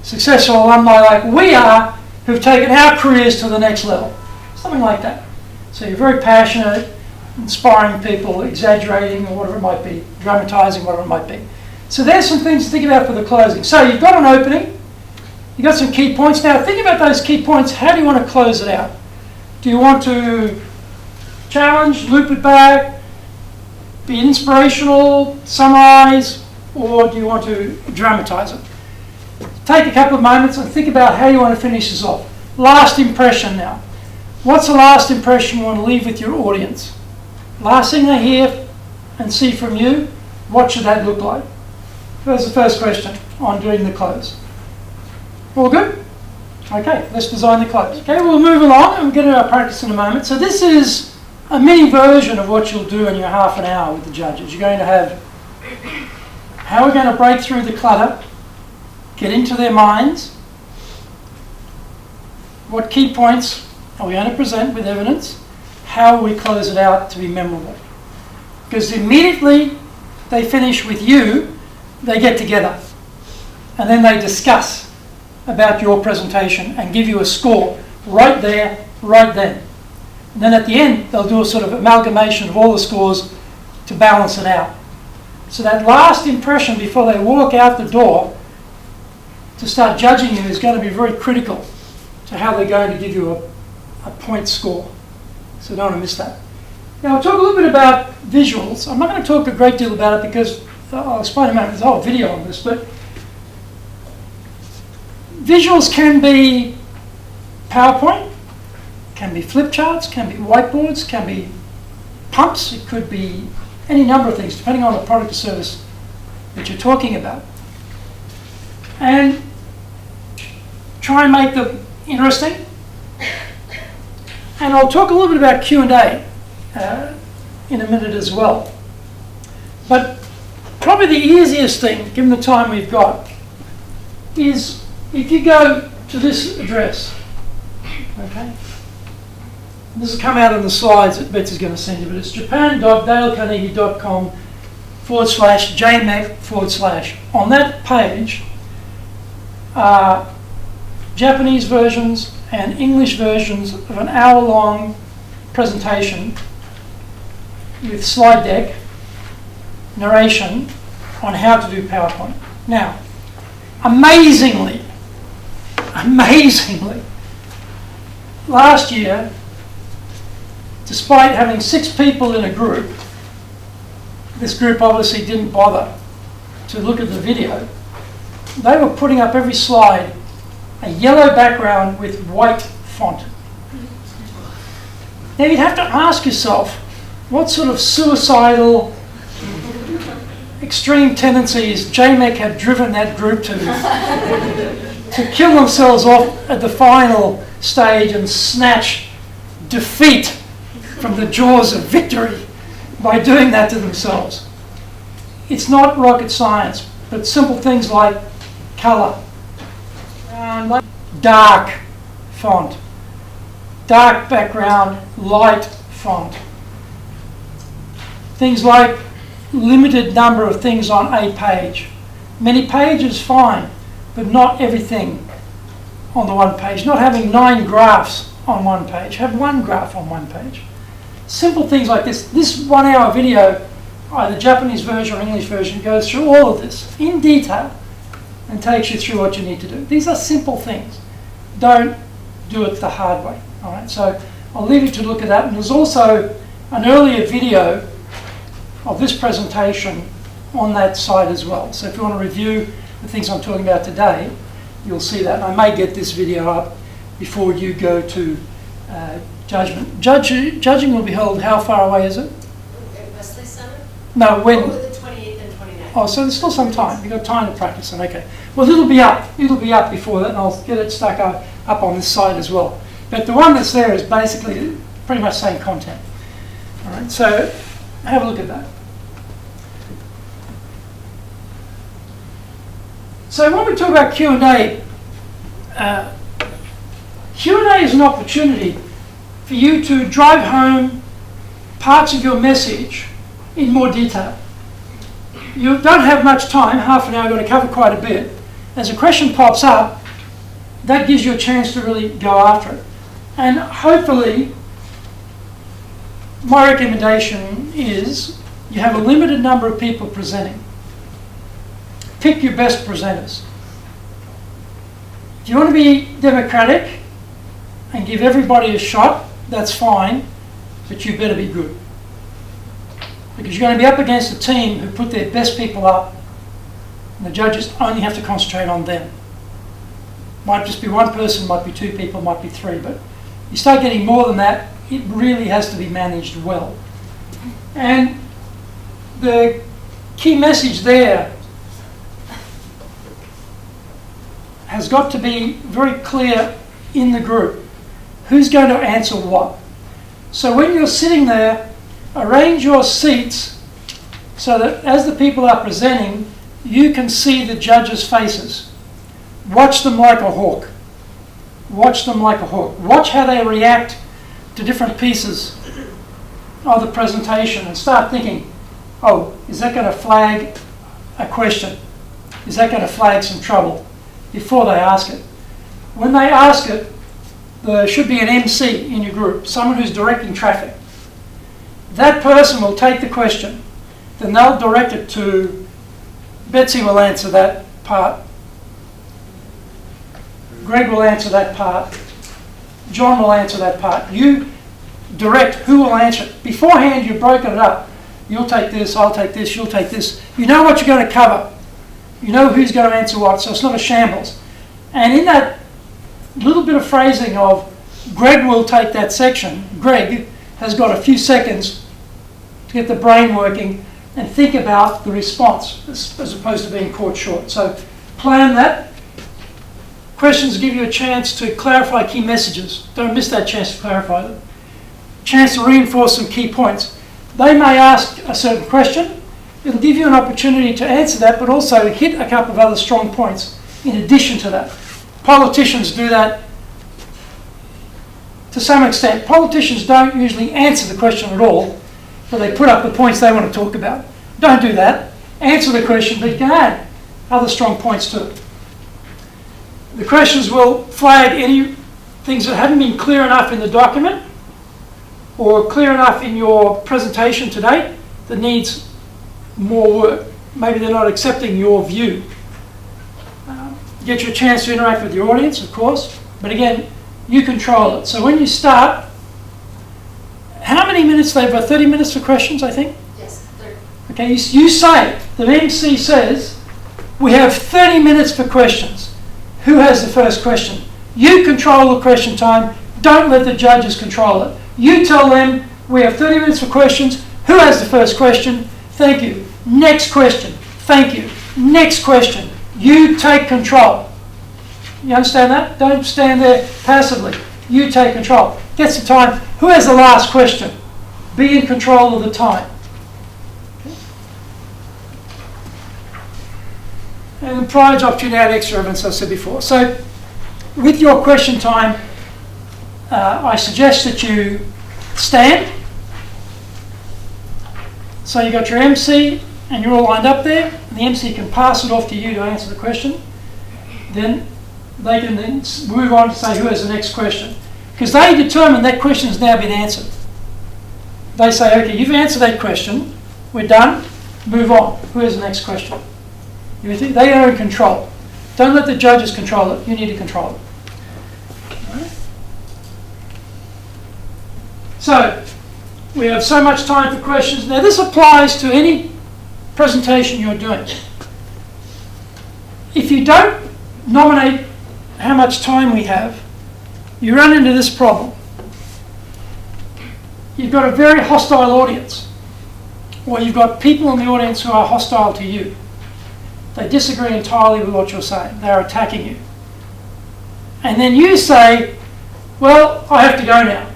successful alumni like we are who've taken our careers to the next level. Something like that. So you're very passionate, inspiring people, exaggerating or whatever it might be, dramatizing, whatever it might be. So there's some things to think about for the closing. So you've got an opening. You've got some key points. Now think about those key points. How do you want to close it out? Do you want to challenge, loop it back, be inspirational, summarize, or do you want to dramatize it? take a couple of moments and think about how you want to finish this off. Last impression now. What's the last impression you want to leave with your audience? Last thing they hear and see from you, what should that look like? That's the first question on doing the close. All good? Okay, let's design the close. Okay, we'll move along and we'll get into our practice in a moment. So this is a mini version of what you'll do in your half an hour with the judges. You're going to have how we're going to break through the clutter, get into their minds, what key points are we going to present with evidence, how will we close it out to be memorable. Because immediately they finish with you, they get together and then they discuss about your presentation and give you a score right there, right then. And then at the end, they'll do a sort of amalgamation of all the scores to balance it out. So that last impression before they walk out the door to start judging you is going to be very critical to how they're going to give you a point score. So don't want to miss that. Now I'll talk a little bit about visuals. I'm not going to talk a great deal about it because I'll explain in a moment. There's a whole video on this, but visuals can be PowerPoint, can be flip charts, can be whiteboards, can be pumps. It could be any number of things depending on the product or service that you're talking about. And try and make them interesting. And I'll talk a little bit about Q&A in a minute as well. But probably the easiest thing, given the time we've got, is if you go to this address, okay? This will come out on the slides that Betsy's going to send you, but it's japan.dalecarnegie.com/JMEC/. On that page are Japanese versions and English versions of an hour-long presentation with slide deck, narration on how to do PowerPoint. Now, amazingly, last year, despite having 6 people in a group, this group obviously didn't bother to look at the video. They were putting up every slide a yellow background with white font. Now you'd have to ask yourself, what sort of suicidal, extreme tendencies JMEC had driven that group to kill themselves off at the final stage and snatch defeat from the jaws of victory by doing that to themselves. It's not rocket science, but simple things like colour, dark font, dark background, light font. Things like limited number of things on a page. Many pages, fine, but not everything on the one page. Not having 9 graphs on one page. Have 1 graph on one page. Simple things like this. This 1 hour video, either Japanese version or English version, goes through all of this in detail and takes you through what you need to do. These are simple things. Don't do it the hard way. All right, so I'll leave you to look at that. And there's also an earlier video of this presentation on that site as well. So if you want to review the things I'm talking about today, you'll see that. And I may get this video up before you go to judgment. Judging will be held, how far away is it? At Wesley Center? No, when? Oh, the 28th and 29th. Oh, so there's still some time. You've got time to practice it. Okay. Well, it'll be up. It'll be up before that, and I'll get it stuck up on this side as well. But the one that's there is basically pretty much the same content. All right. So have a look at that. So when we talk about Q&A, Q&A is an opportunity for you to drive home parts of your message in more detail. You don't have much time, half an hour, going to cover quite a bit. As a question pops up, that gives you a chance to really go after it. And hopefully, my recommendation is you have a limited number of people presenting. Pick your best presenters. If you want to be democratic and give everybody a shot, that's fine, but you better be good. Because you're going to be up against a team who put their best people up, and the judges only have to concentrate on them. Might just be one person, might be two people, might be three, but you start getting more than that, it really has to be managed well. And the key message there has got to be very clear in the group. Who's going to answer what? So when you're sitting there, arrange your seats so that as the people are presenting, you can see the judges' faces. Watch them like a hawk. Watch them like a hawk. Watch how they react to different pieces of the presentation and start thinking, oh, is that going to flag a question? Is that going to flag some trouble? Before they ask it. When they ask it, there should be an MC in your group, someone who's directing traffic. That person will take the question, then they'll direct it to, Betsy will answer that part, Greg will answer that part, John will answer that part. You direct who will answer it. Beforehand, you've broken it up. You'll take this, I'll take this, you'll take this. You know what you're going to cover. You know who's going to answer what, so it's not a shambles. And in that little bit of phrasing of Greg will take that section, Greg has got a few seconds to get the brain working and think about the response as opposed to being caught short. So plan that. Questions give you a chance to clarify key messages. Don't miss that chance to clarify them. Chance to reinforce some key points. They may ask a certain question. It'll give you an opportunity to answer that, but also hit a couple of other strong points in addition to that. Politicians do that to some extent. Politicians don't usually answer the question at all, but they put up the points they want to talk about. Don't do that. Answer the question, but you can add other strong points to it. The questions will flag any things that haven't been clear enough in the document or clear enough in your presentation today that needs more work. Maybe they're not accepting your view. Get you a chance to interact with your audience, of course, but again, you control it. So when you start, how many minutes? They've got 30 minutes for questions, I think? Yes, 30. Okay, you say, the MC says, we have 30 minutes for questions. Who has the first question? You control the question time. Don't let the judges control it. You tell them, we have 30 minutes for questions. Who has the first question? Thank you. Next question. Thank you. Next question. You take control. You understand that? Don't stand there passively. You take control. Gets the time. Who has the last question? Be in control of the time. And provides opportunity to add extra evidence, as I said before. So, with your question time, I suggest that you stand. So you've got your MC, and you're all lined up there. And the MC can pass it off to you to answer the question. Then they can then move on to say who has the next question. Because they determine that question has now been answered. They say, okay, you've answered that question. We're done. Move on. Who has the next question? You with me? They are in control. Don't let the judges control it. You need to control it. Right. So, we have so much time for questions. Now, this applies to any presentation you're doing. If you don't nominate how much time we have, you run into this problem. You've got a very hostile audience, or you've got people in the audience who are hostile to you. They disagree entirely with what you're saying. They're attacking you. And then you say, well, I have to go now.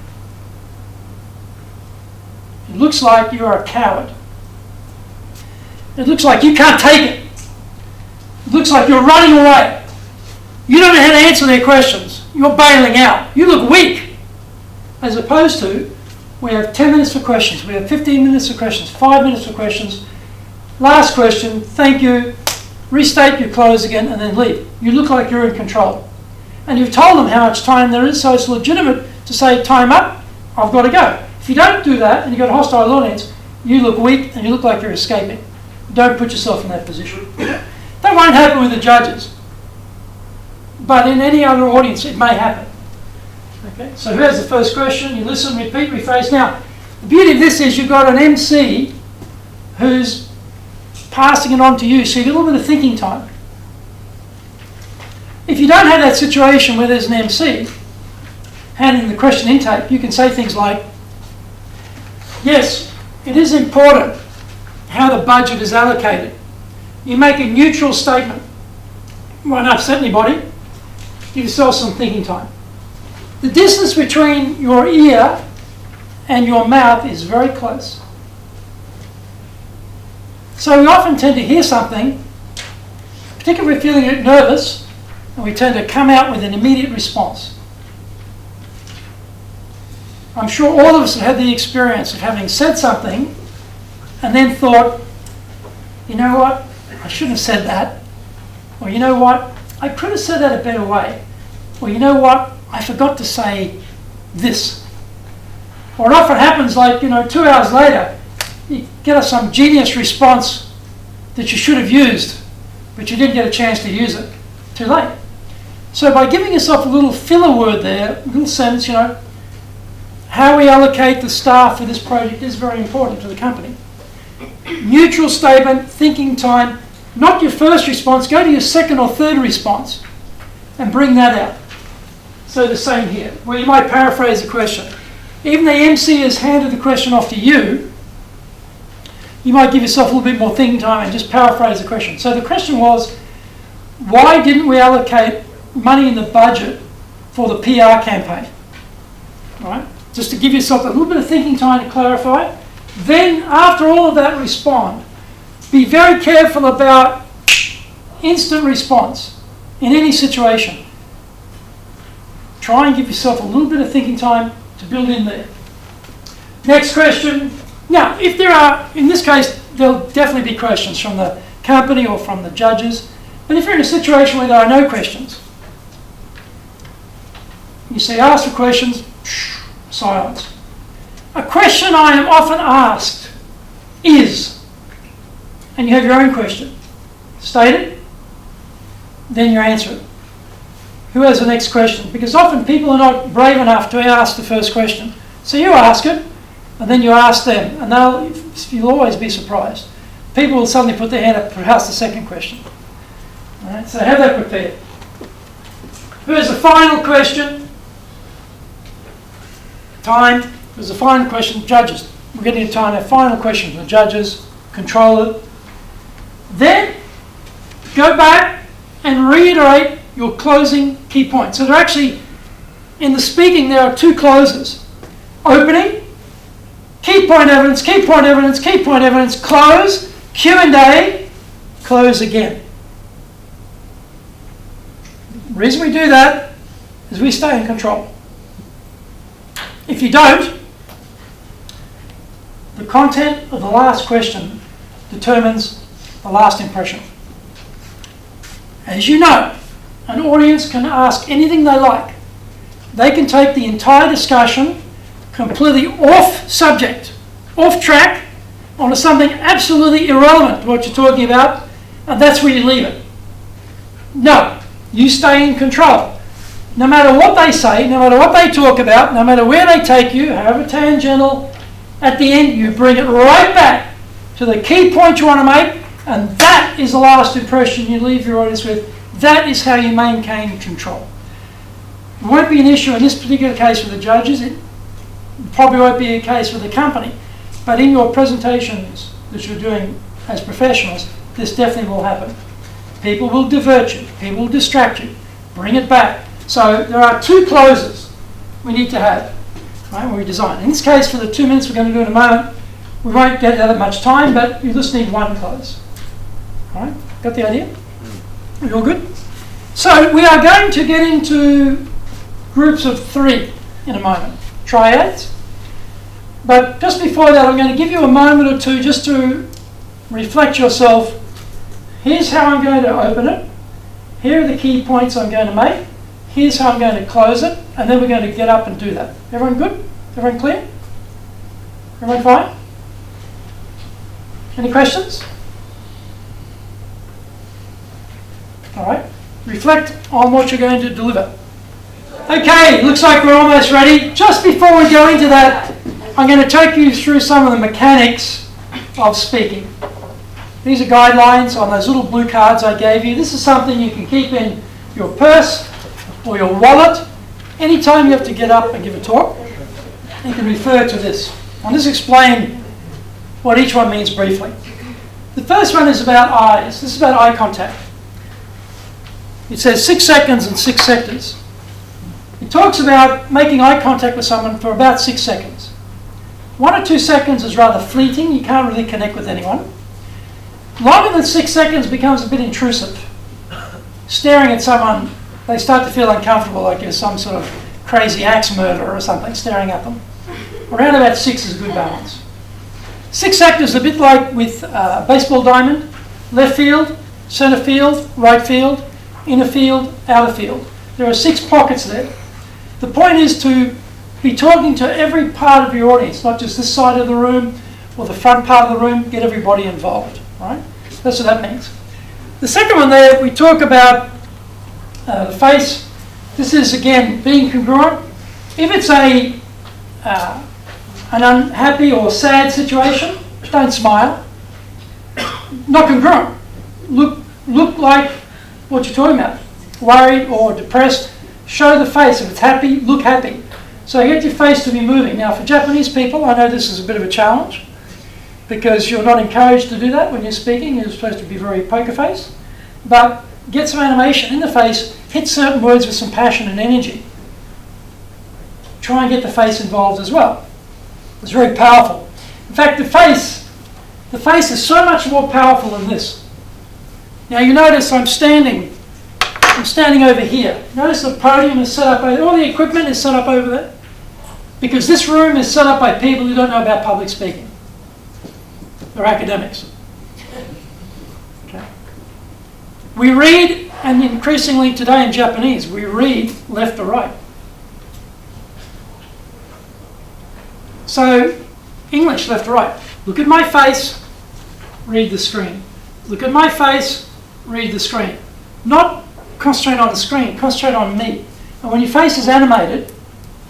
It looks like you are a coward. It looks like you can't take it. It looks like you're running away. You don't know how to answer their questions. You're bailing out. You look weak. As opposed to, we have 10 minutes for questions. We have 15 minutes for questions. 5 minutes for questions. Last question. Thank you. Restate your close again and then leave. You look like you're in control. And you've told them how much time there is, so it's legitimate to say, time up, I've got to go. If you don't do that and you've got a hostile audience, you look weak and you look like you're escaping. Don't put yourself in that position. That won't happen with the judges. But in any other audience, it may happen. Okay? So who has the first question? You listen, repeat, rephrase. Now, the beauty of this is you've got an MC who's passing it on to you, so you get a little bit of thinking time. If you don't have that situation where there's an MC handling the question intake, you can say things like, yes, it is important how the budget is allocated. You make a neutral statement. Won't upset anybody. Give yourself some thinking time. The distance between your ear and your mouth is very close. So we often tend to hear something, particularly if we're feeling nervous, and we tend to come out with an immediate response. I'm sure all of us have had the experience of having said something and then thought, you know what, I shouldn't have said that. Or you know what, I could have said that a better way. Or you know what, I forgot to say this. Or it often happens like, 2 hours later, you get some genius response that you should have used, but you didn't get a chance to use it. Too late. So by giving yourself a little filler word there, a little sentence, how we allocate the staff for this project is very important to the company. Neutral statement, thinking time, not your first response, go to your second or third response and bring that out. So the same here, where you might paraphrase the question. Even the MC has handed the question off to you, you might give yourself a little bit more thinking time and just paraphrase the question. So the question was, why didn't we allocate money in the budget for the PR campaign? Right? Just to give yourself a little bit of thinking time to clarify. Then, after all of that, respond. Be very careful about instant response in any situation. Try and give yourself a little bit of thinking time to build in there. Next question. Now, if there are, in this case, there'll definitely be questions from the company or from the judges. But if you're in a situation where there are no questions, you say, ask for questions, silence. A question I am often asked is, and you have your own question, state it, then you answer it. Who has the next question? Because often people are not brave enough to ask the first question. So you ask it, and then you ask them, and you'll always be surprised. People will suddenly put their hand up to ask the second question. All right, so have that prepared. Who has the final question? Time. There's a final question. Judges. We're getting to time. A final question from the judges. Control it. Then go back and reiterate your closing key points. So there are actually, in the speaking, there are two closes. Opening, key point evidence, key point evidence, key point evidence, close, Q&A, close again. The reason we do that is we stay in control. If you don't, the content of the last question determines the last impression. As you know, an audience can ask anything they like. They can take the entire discussion completely off subject, off track, onto something absolutely irrelevant to what you're talking about, and that's where you leave it. No, you stay in control. No matter what they say, no matter what they talk about, no matter where they take you, however tangential, at the end you bring it right back to the key point you want to make, and that is the last impression you leave your audience with. That is how you maintain control. It won't be an issue in this particular case for the judges. It probably won't be a case for the company. But in your presentations that you're doing as professionals, this definitely will happen. People will divert you. People will distract you. Bring it back. So there are two closes we need to have, right, when we design. In this case, for the 2 minutes we're going to do in a moment, we won't get that much time, but you just need one close. All right? Got the idea? You all good? So we are going to get into groups of 3 in a moment, triads. But just before that, I'm going to give you a moment or two just to reflect yourself. Here's how I'm going to open it. Here are the key points I'm going to make. Here's how I'm going to close it. And then we're going to get up and do that. Everyone good? Everyone clear? Everyone fine? Any questions? All right. Reflect on what you're going to deliver. Okay, looks like we're almost ready. Just before we go into that, I'm going to take you through some of the mechanics of speaking. These are guidelines on those little blue cards I gave you. This is something you can keep in your purse, or your wallet. Anytime you have to get up and give a talk, you can refer to this. I'll just explain what each one means briefly. The first one is about eyes. This is about eye contact. It says 6 seconds and 6 sectors. It talks about making eye contact with someone for about 6 seconds. 1 or 2 seconds is rather fleeting. You can't really connect with anyone. Longer than 6 seconds becomes a bit intrusive. Staring at someone, they start to feel uncomfortable, like you're some sort of crazy axe murderer or something, staring at them. Around about 6 is a good balance. 6 sectors, a bit like with a baseball diamond: left field, centre field, right field, inner field, outer field. There are 6 pockets there. The point is to be talking to every part of your audience, not just this side of the room or the front part of the room. Get everybody involved, right? That's what that means. The second one there, we talk about the face. This is, again, being congruent. If it's an unhappy or sad situation, don't smile. Not congruent. Look like what you're talking about. Worried or depressed, show the face. If it's happy, look happy. So get your face to be moving. Now, for Japanese people, I know this is a bit of a challenge because you're not encouraged to do that when you're speaking. You're supposed to be very poker face. But get some animation in the face, hit certain words with some passion and energy. Try and get the face involved as well. It's very powerful. In fact, the face is so much more powerful than this. Now you notice I'm standing over here. Notice the podium is set up, all the equipment is set up over there. Because this room is set up by people who don't know about public speaking. They're academics. Okay. We read, and increasingly today in Japanese, we read left or right. So, English, left or right. Look at my face, read the screen. Look at my face, read the screen. Not concentrate on the screen, concentrate on me. And when your face is animated,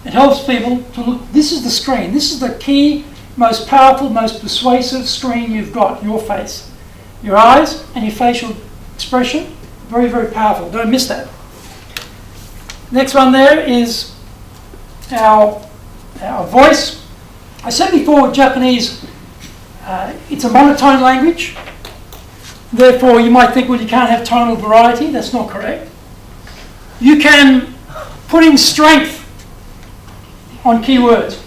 it helps people to look. This is the screen. This is the key, most powerful, most persuasive screen you've got, your face. Your eyes and your facial expression, very, very powerful. Don't miss that. Next one there is our voice. I said before, Japanese, it's a monotone language. Therefore, you might think, well, you can't have tonal variety. That's not correct. You can put in strength on keywords.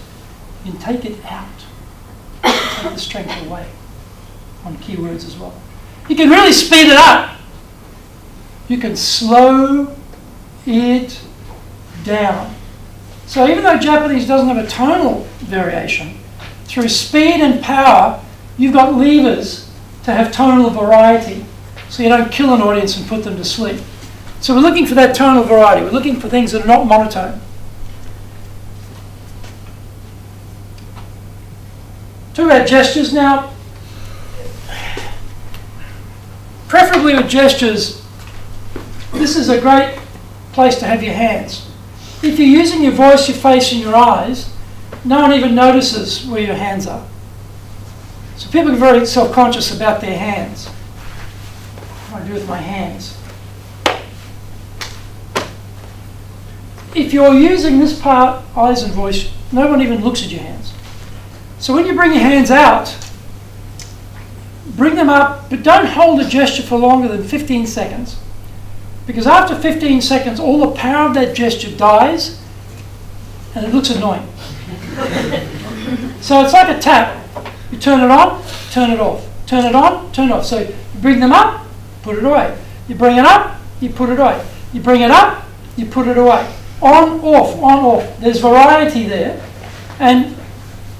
You can take it out. Take the strength away on keywords as well. You can really speed it up. You can slow it down. So even though Japanese doesn't have a tonal variation, through speed and power, you've got levers to have tonal variety, so you don't kill an audience and put them to sleep. So we're looking for that tonal variety. We're looking for things that are not monotone. Talk about gestures now. Preferably with gestures, this is a great place to have your hands. If you're using your voice, your face and your eyes, no one even notices where your hands are. So people are very self-conscious about their hands. What do I do with my hands? If you're using this part, eyes and voice, no one even looks at your hands. So when you bring your hands out, bring them up, but don't hold a gesture for longer than 15 seconds. Because after 15 seconds, all the power of that gesture dies, and it looks annoying. So it's like a tap. You turn it on, turn it off. Turn it on, turn it off. So you bring them up, put it away. You bring it up, you put it away. You bring it up, you put it away. On, off, on, off. There's variety there. And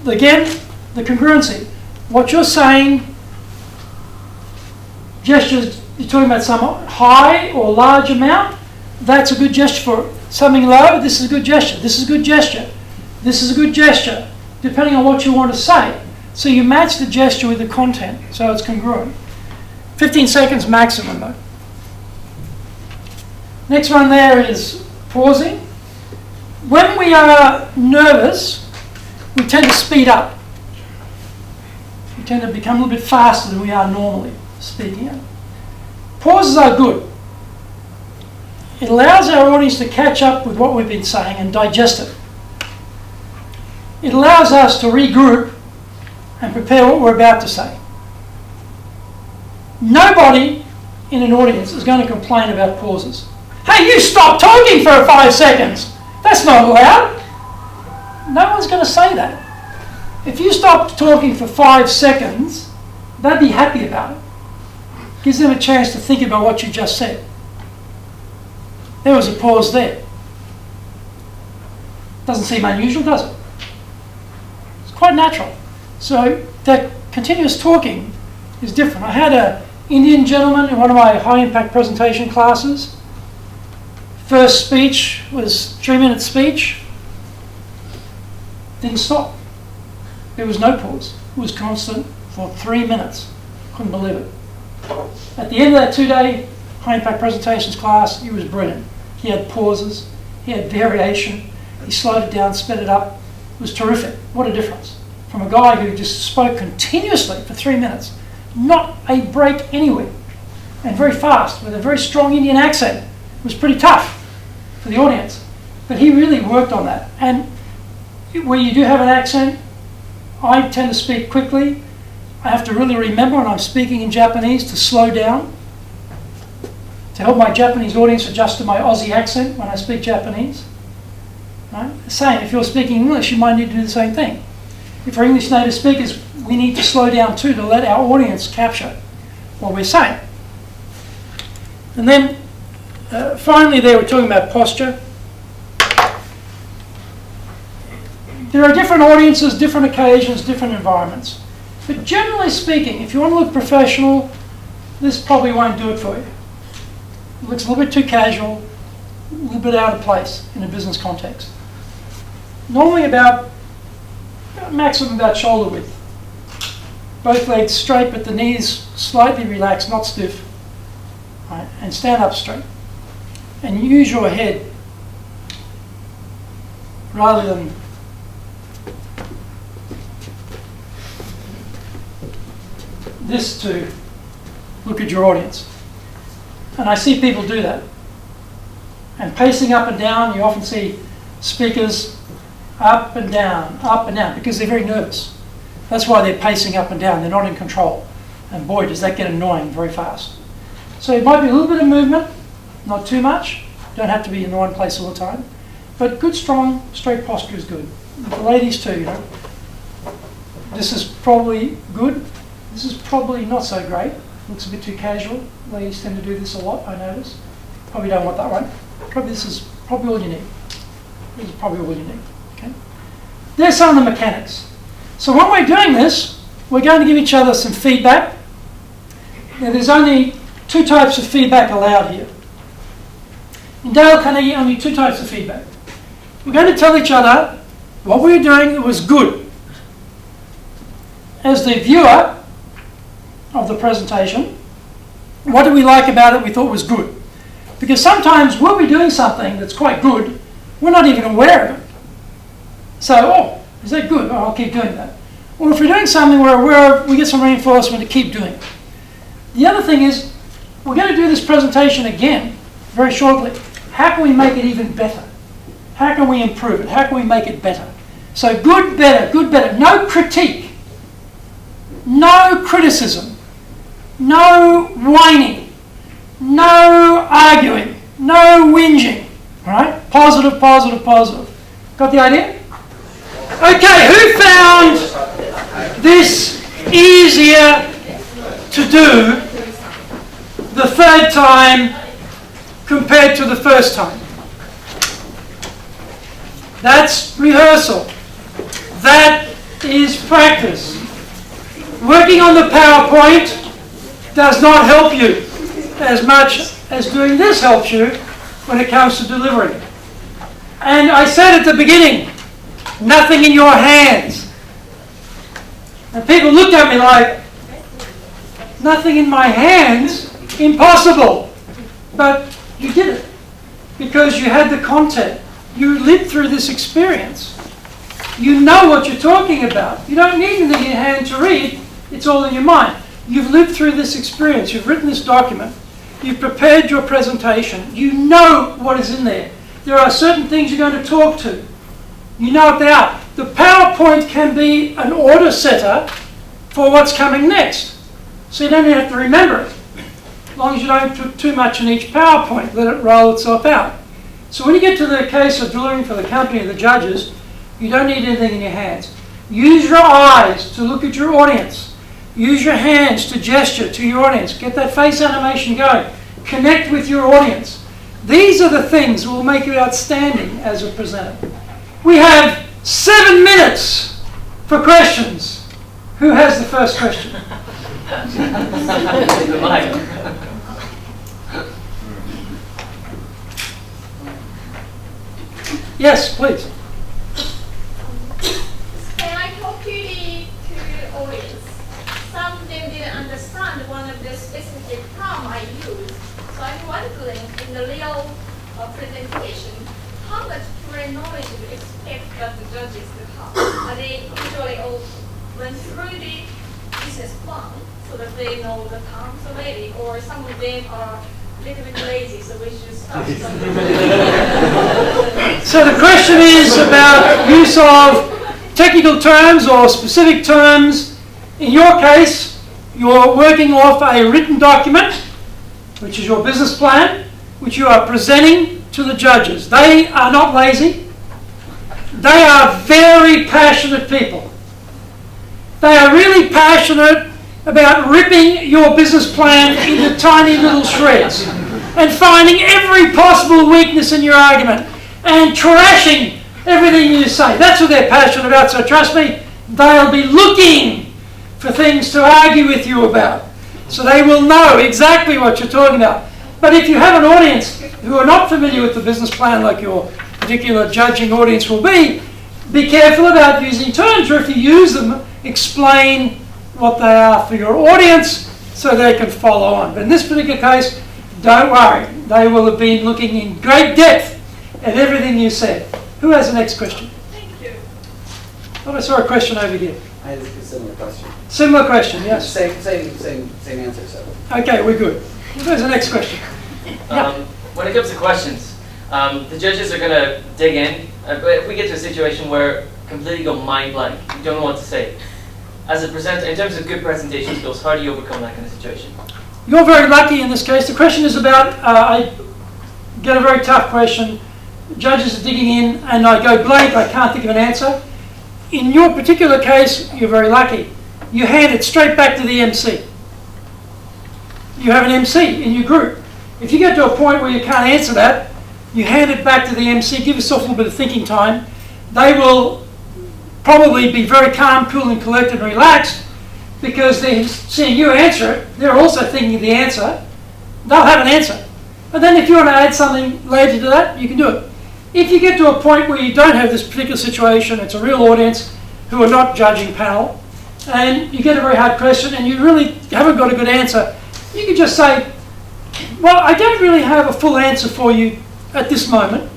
again, the congruency. What you're saying, gestures, you're talking about some high or large amount, that's a good gesture for it. Something low, this is a good gesture. This is a good gesture. This is a good gesture, depending on what you want to say. So you match the gesture with the content, so it's congruent. 15 seconds maximum though. Next one there is pausing. When we are nervous, we tend to speed up. We tend to become a little bit faster than we are normally speaking. Pauses are good. It allows our audience to catch up with what we've been saying and digest it. It allows us to regroup and prepare what we're about to say. Nobody in an audience is going to complain about pauses. Hey, you stop talking for 5 seconds. That's not allowed. No one's going to say that. If you stopped talking for 5 seconds, they'd be happy about it. Gives them a chance to think about what you just said. There was a pause there. Doesn't seem unusual, does it? It's quite natural. So that continuous talking is different. I had an Indian gentleman in one of my high-impact presentation classes. First speech was 3-minute speech. Didn't stop. There was no pause. It was constant for 3 minutes. Couldn't believe it. At the end of that 2-day high-impact presentations class, he was brilliant. He had pauses. He had variation. He slowed it down, sped it up. It was terrific. What a difference. From a guy who just spoke continuously for 3 minutes. Not a break anywhere. And very fast, with a very strong Indian accent. It was pretty tough for the audience. But he really worked on that. And where you do have an accent, I tend to speak quickly. I have to really remember when I'm speaking in Japanese to slow down, to help my Japanese audience adjust to my Aussie accent when I speak Japanese. Right? The same, if you're speaking English, you might need to do the same thing. If we're English native speakers, we need to slow down too to let our audience capture what we're saying. And then finally there we're talking about posture. There are different audiences, different occasions, different environments. But generally speaking, if you want to look professional, this probably won't do it for you. It looks a little bit too casual, a little bit out of place in a business context. Normally about maximum about shoulder width. Both legs straight, but the knees slightly relaxed, not stiff. Right? And stand up straight. And use your head rather than this to look at your audience. And I see people do that. And pacing up and down, you often see speakers up and down, because they're very nervous. That's why they're pacing up and down. They're not in control. And boy, does that get annoying very fast. So it might be a little bit of movement, not too much. Don't have to be in the one place all the time. But good, strong, straight posture is good. The ladies too, you know. This is probably good. This is probably not so great. Looks a bit too casual. Ladies tend to do this a lot, I notice. Probably don't want that one. This is probably all you need. This is probably all you need. Okay? There's some of the mechanics. So when we're doing this, we're going to give each other some feedback. Now, there's only 2 types of feedback allowed here. In Dale Carnegie, only 2 types of feedback. We're going to tell each other what we were doing was good. As the viewer of the presentation, what do we like about it we thought was good? Because sometimes we'll be doing something that's quite good, we're not even aware of it. So, oh, is that good? Oh, I'll keep doing that. Or if we're doing something we're aware of, we get some reinforcement to keep doing it. The other thing is, we're going to do this presentation again very shortly. How can we make it even better? How can we improve it? How can we make it better? So good, better, good, better. No critique. No criticism. No whining. No arguing. No whinging. All right? Positive, positive, positive. Got the idea? Okay, who found this easier to do the 3rd time compared to the 1st time? That's rehearsal. That is practice. Working on the PowerPoint does not help you as much as doing this helps you when it comes to delivering it. And I said at the beginning, nothing in your hands. And people looked at me like, nothing in my hands? Impossible. But you did it because you had the content. You lived through this experience. You know what you're talking about. You don't need anything in your hand to read. It's all in your mind. You've lived through this experience. You've written this document. You've prepared your presentation. You know what is in there. There are certain things you're going to talk to. You know what they are. The PowerPoint can be an order setter for what's coming next. So you don't even have to remember it. As long as you don't put too much in each PowerPoint, let it roll itself out. So when you get to the case of delivering for the company and the judges, you don't need anything in your hands. Use your eyes to look at your audience. Use your hands to gesture to your audience. Get that face animation going. Connect with your audience. These are the things that will make you outstanding as a presenter. We have 7 minutes for questions. Who has the first question? Yes, please. When I talk to the audience, some of them didn't understand one of the specific term I use. So I'm wondering, in the real presentation, how much prior knowledge do you expect that the judges to have? Are they usually all went through the business plan so that they know the terms already, or some of them are a little bit lazy, so we should start something? So the question is about use of technical terms or specific terms. In your case, you're working off a written document, which is your business plan, which you are presenting to the judges. They are not lazy. They are very passionate people. They are really passionate about ripping your business plan into tiny little shreds and finding every possible weakness in your argument and trashing everything you say. That's what they're passionate about, so trust me, they'll be looking for things to argue with you about. So they will know exactly what you're talking about. But if you have an audience who are not familiar with the business plan like your particular judging audience will be careful about using terms, or if you use them, explain what they are for your audience so they can follow on. But in this particular case, don't worry. They will have been looking in great depth at everything you said. Who has the next question? Thank you. I thought I saw a question over here. I had a similar question. Similar question, yes. Same answer, so. Okay, we're good. Who has the next question? Yeah. When it comes to questions, the judges are going to dig in. But if we get to a situation where completely go mind blank, you don't know what to say. As a presenter, in terms of good presentation skills, how do you overcome that kind of situation? You're very lucky in this case. The question is about, I get a very tough question. Judges are digging in and I go blank, I can't think of an answer. In your particular case, you're very lucky. You hand it straight back to the MC. You have an MC in your group. If you get to a point where you can't answer that, you hand it back to the MC, give yourself a little bit of thinking time. They will probably be very calm, cool and collected and relaxed because they're seeing you answer it. They're also thinking of the answer. They'll have an answer. But then if you want to add something later to that, you can do it. If you get to a point where you don't have this particular situation, it's a real audience who are not judging panel, and you get a very hard question and you really haven't got a good answer, you can just say, well, I don't really have a full answer for you at this moment.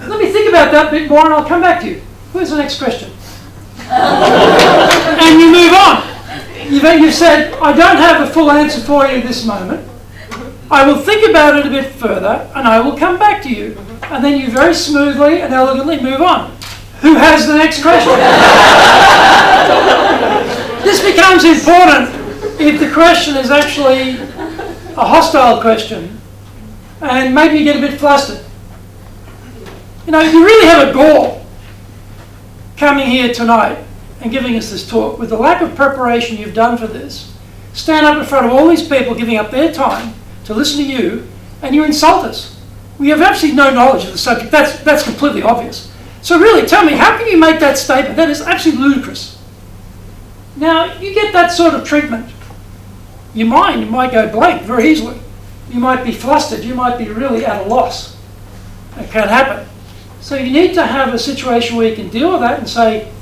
Let me think about that a bit more and I'll come back to you. Where's the next question? And you move on. You've said, I don't have a full answer for you at this moment. I will think about it a bit further and I will come back to you. And then you very smoothly and elegantly move on. Who has the next question? This becomes important if the question is actually a hostile question and maybe you get a bit flustered. You know, you really have a gall coming here tonight and giving us this talk with the lack of preparation you've done for this. Stand up in front of all these people giving up their time to listen to you and you insult us. We have absolutely no knowledge of the subject. That's completely obvious. So really, tell me, how can you make that statement? That is absolutely ludicrous. Now, you get that sort of treatment. Your mind might go blank very easily. You might be flustered. You might be really at a loss. It can happen. So you need to have a situation where you can deal with that and say,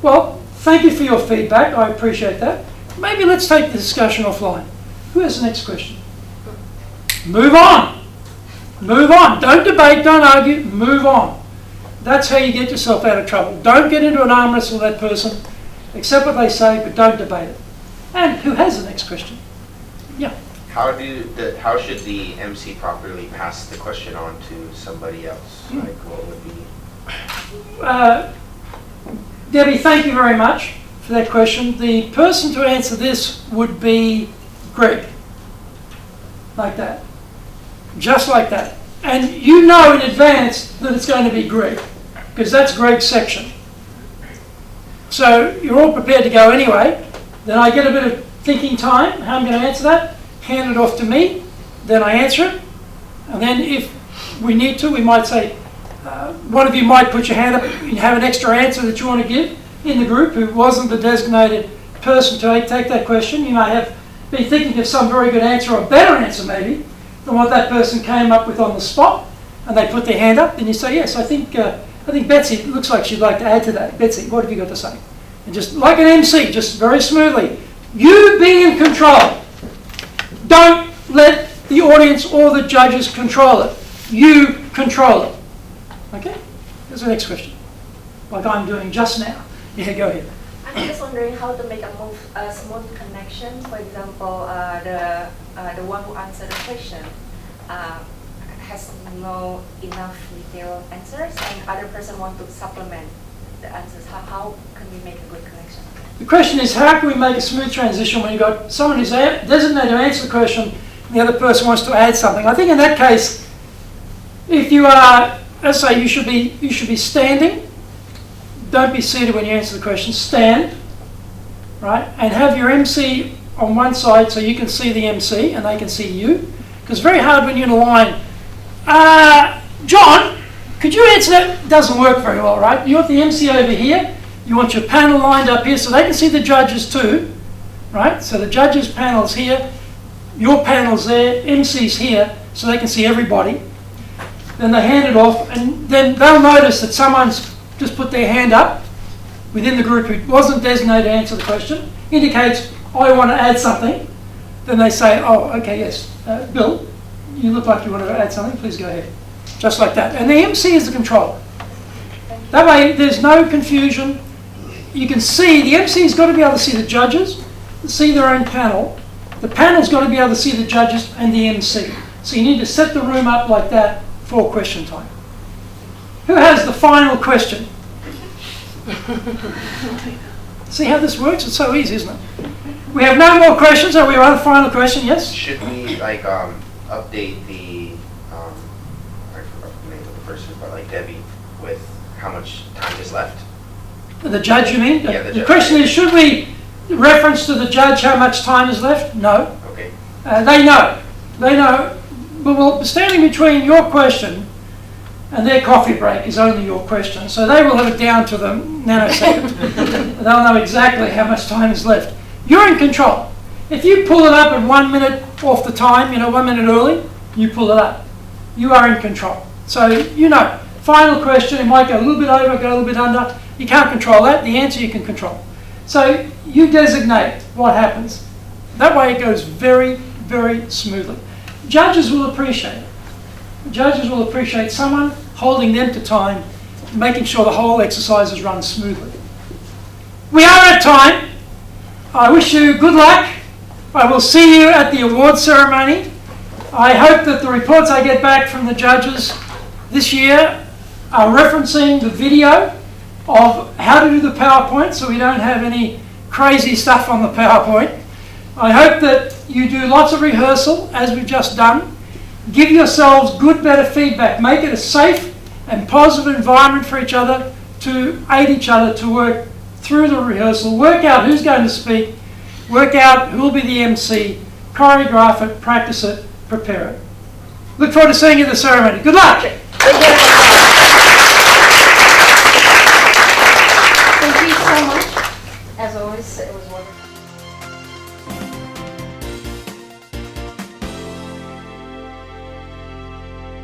well, thank you for your feedback. I appreciate that. Maybe let's take the discussion offline. Who has the next question? Move on. Move on. Don't debate, don't argue, move on. That's how you get yourself out of trouble. Don't get into an arm wrestle with that person. Accept what they say, but don't debate it. And who has the next question? Yeah. How should the MC properly pass the question on to somebody else? Like, what would be? Debbie, thank you very much for that question. The person to answer this would be Greg. Like that. Just like that. And you know in advance that it's going to be Greg, because that's Greg's section. So you're all prepared to go anyway. Then I get a bit of thinking time, how I'm going to answer that, hand it off to me, then I answer it. And then if we need to, we might say, one of you might put your hand up and have an extra answer that you want to give in the group who wasn't the designated person to take that question. You may have been thinking of some very good answer, or a better answer maybe, than what that person came up with on the spot, and they put their hand up, and you say, yes, I think Betsy, it looks like she'd like to add to that. Betsy, what have you got to say? And just like an MC, just very smoothly, you be in control. Don't let the audience or the judges control it. You control it. Okay? Here's the next question. Like I'm doing just now. Yeah, go ahead. I'm just wondering how to make a smooth connection. For example, the one who answered the question has no enough detailed answers, and the other person wants to supplement the answers. How can we make a good connection? The question is, how can we make a smooth transition when you've got someone who's designated to answer the question and the other person wants to add something? I think in that case, if you are, let's say you should be standing. Don't be seated when you answer the question. Stand, right? And have your MC on one side so you can see the MC and they can see you. Because it's very hard when you're in a line. John, could you answer that? It doesn't work very well, right? You want the MC over here. You want your panel lined up here so they can see the judges too, right? So the judges' panel's here, your panel's there, MC's here, so they can see everybody. Then they hand it off, and then they'll notice that someone's just put their hand up within the group who wasn't designated to answer the question, indicates, I want to add something. Then they say, oh, okay, yes, Bill, you look like you want to add something, please go ahead. Just like that. And the MC is the controller. That way, there's no confusion. You can see, the MC's got to be able to see the judges, see their own panel. The panel's got to be able to see the judges and the MC. So you need to set the room up like that for question time. Who has the final question? See how this works? It's so easy, isn't it? We have no more questions. Are we on a final question? Yes? Should we update the I forgot the name of the person, but like Debbie, with how much time is left? The judge, you mean? Yeah, the question is, should we reference to the judge how much time is left? No. Okay. They know. They know. But well, standing between your question and their coffee break is only your question. So they will have it down to the nanosecond. They'll know exactly how much time is left. You're in control. If you pull it up at 1 minute off the time, 1 minute early, you pull it up. You are in control. So you know, final question, it might go a little bit over, go a little bit under. You can't control that. The answer you can control. So you designate what happens. That way it goes very, very smoothly. Judges will appreciate it. Judges will appreciate someone holding them to time, making sure the whole exercise is run smoothly. We are at time. I wish you good luck. I will see you at the award ceremony. I hope that the reports I get back from the judges this year are referencing the video of how to do the PowerPoint so we don't have any crazy stuff on the PowerPoint. I hope that you do lots of rehearsal, as we've just done. Give yourselves good, better feedback. Make it a safe and positive environment for each other to aid each other to work through the rehearsal. Work out who's going to speak. Work out who will be the MC. Choreograph it, practice it, prepare it. Look forward to seeing you at the ceremony. Good luck. Thank you so much. As always, it was wonderful.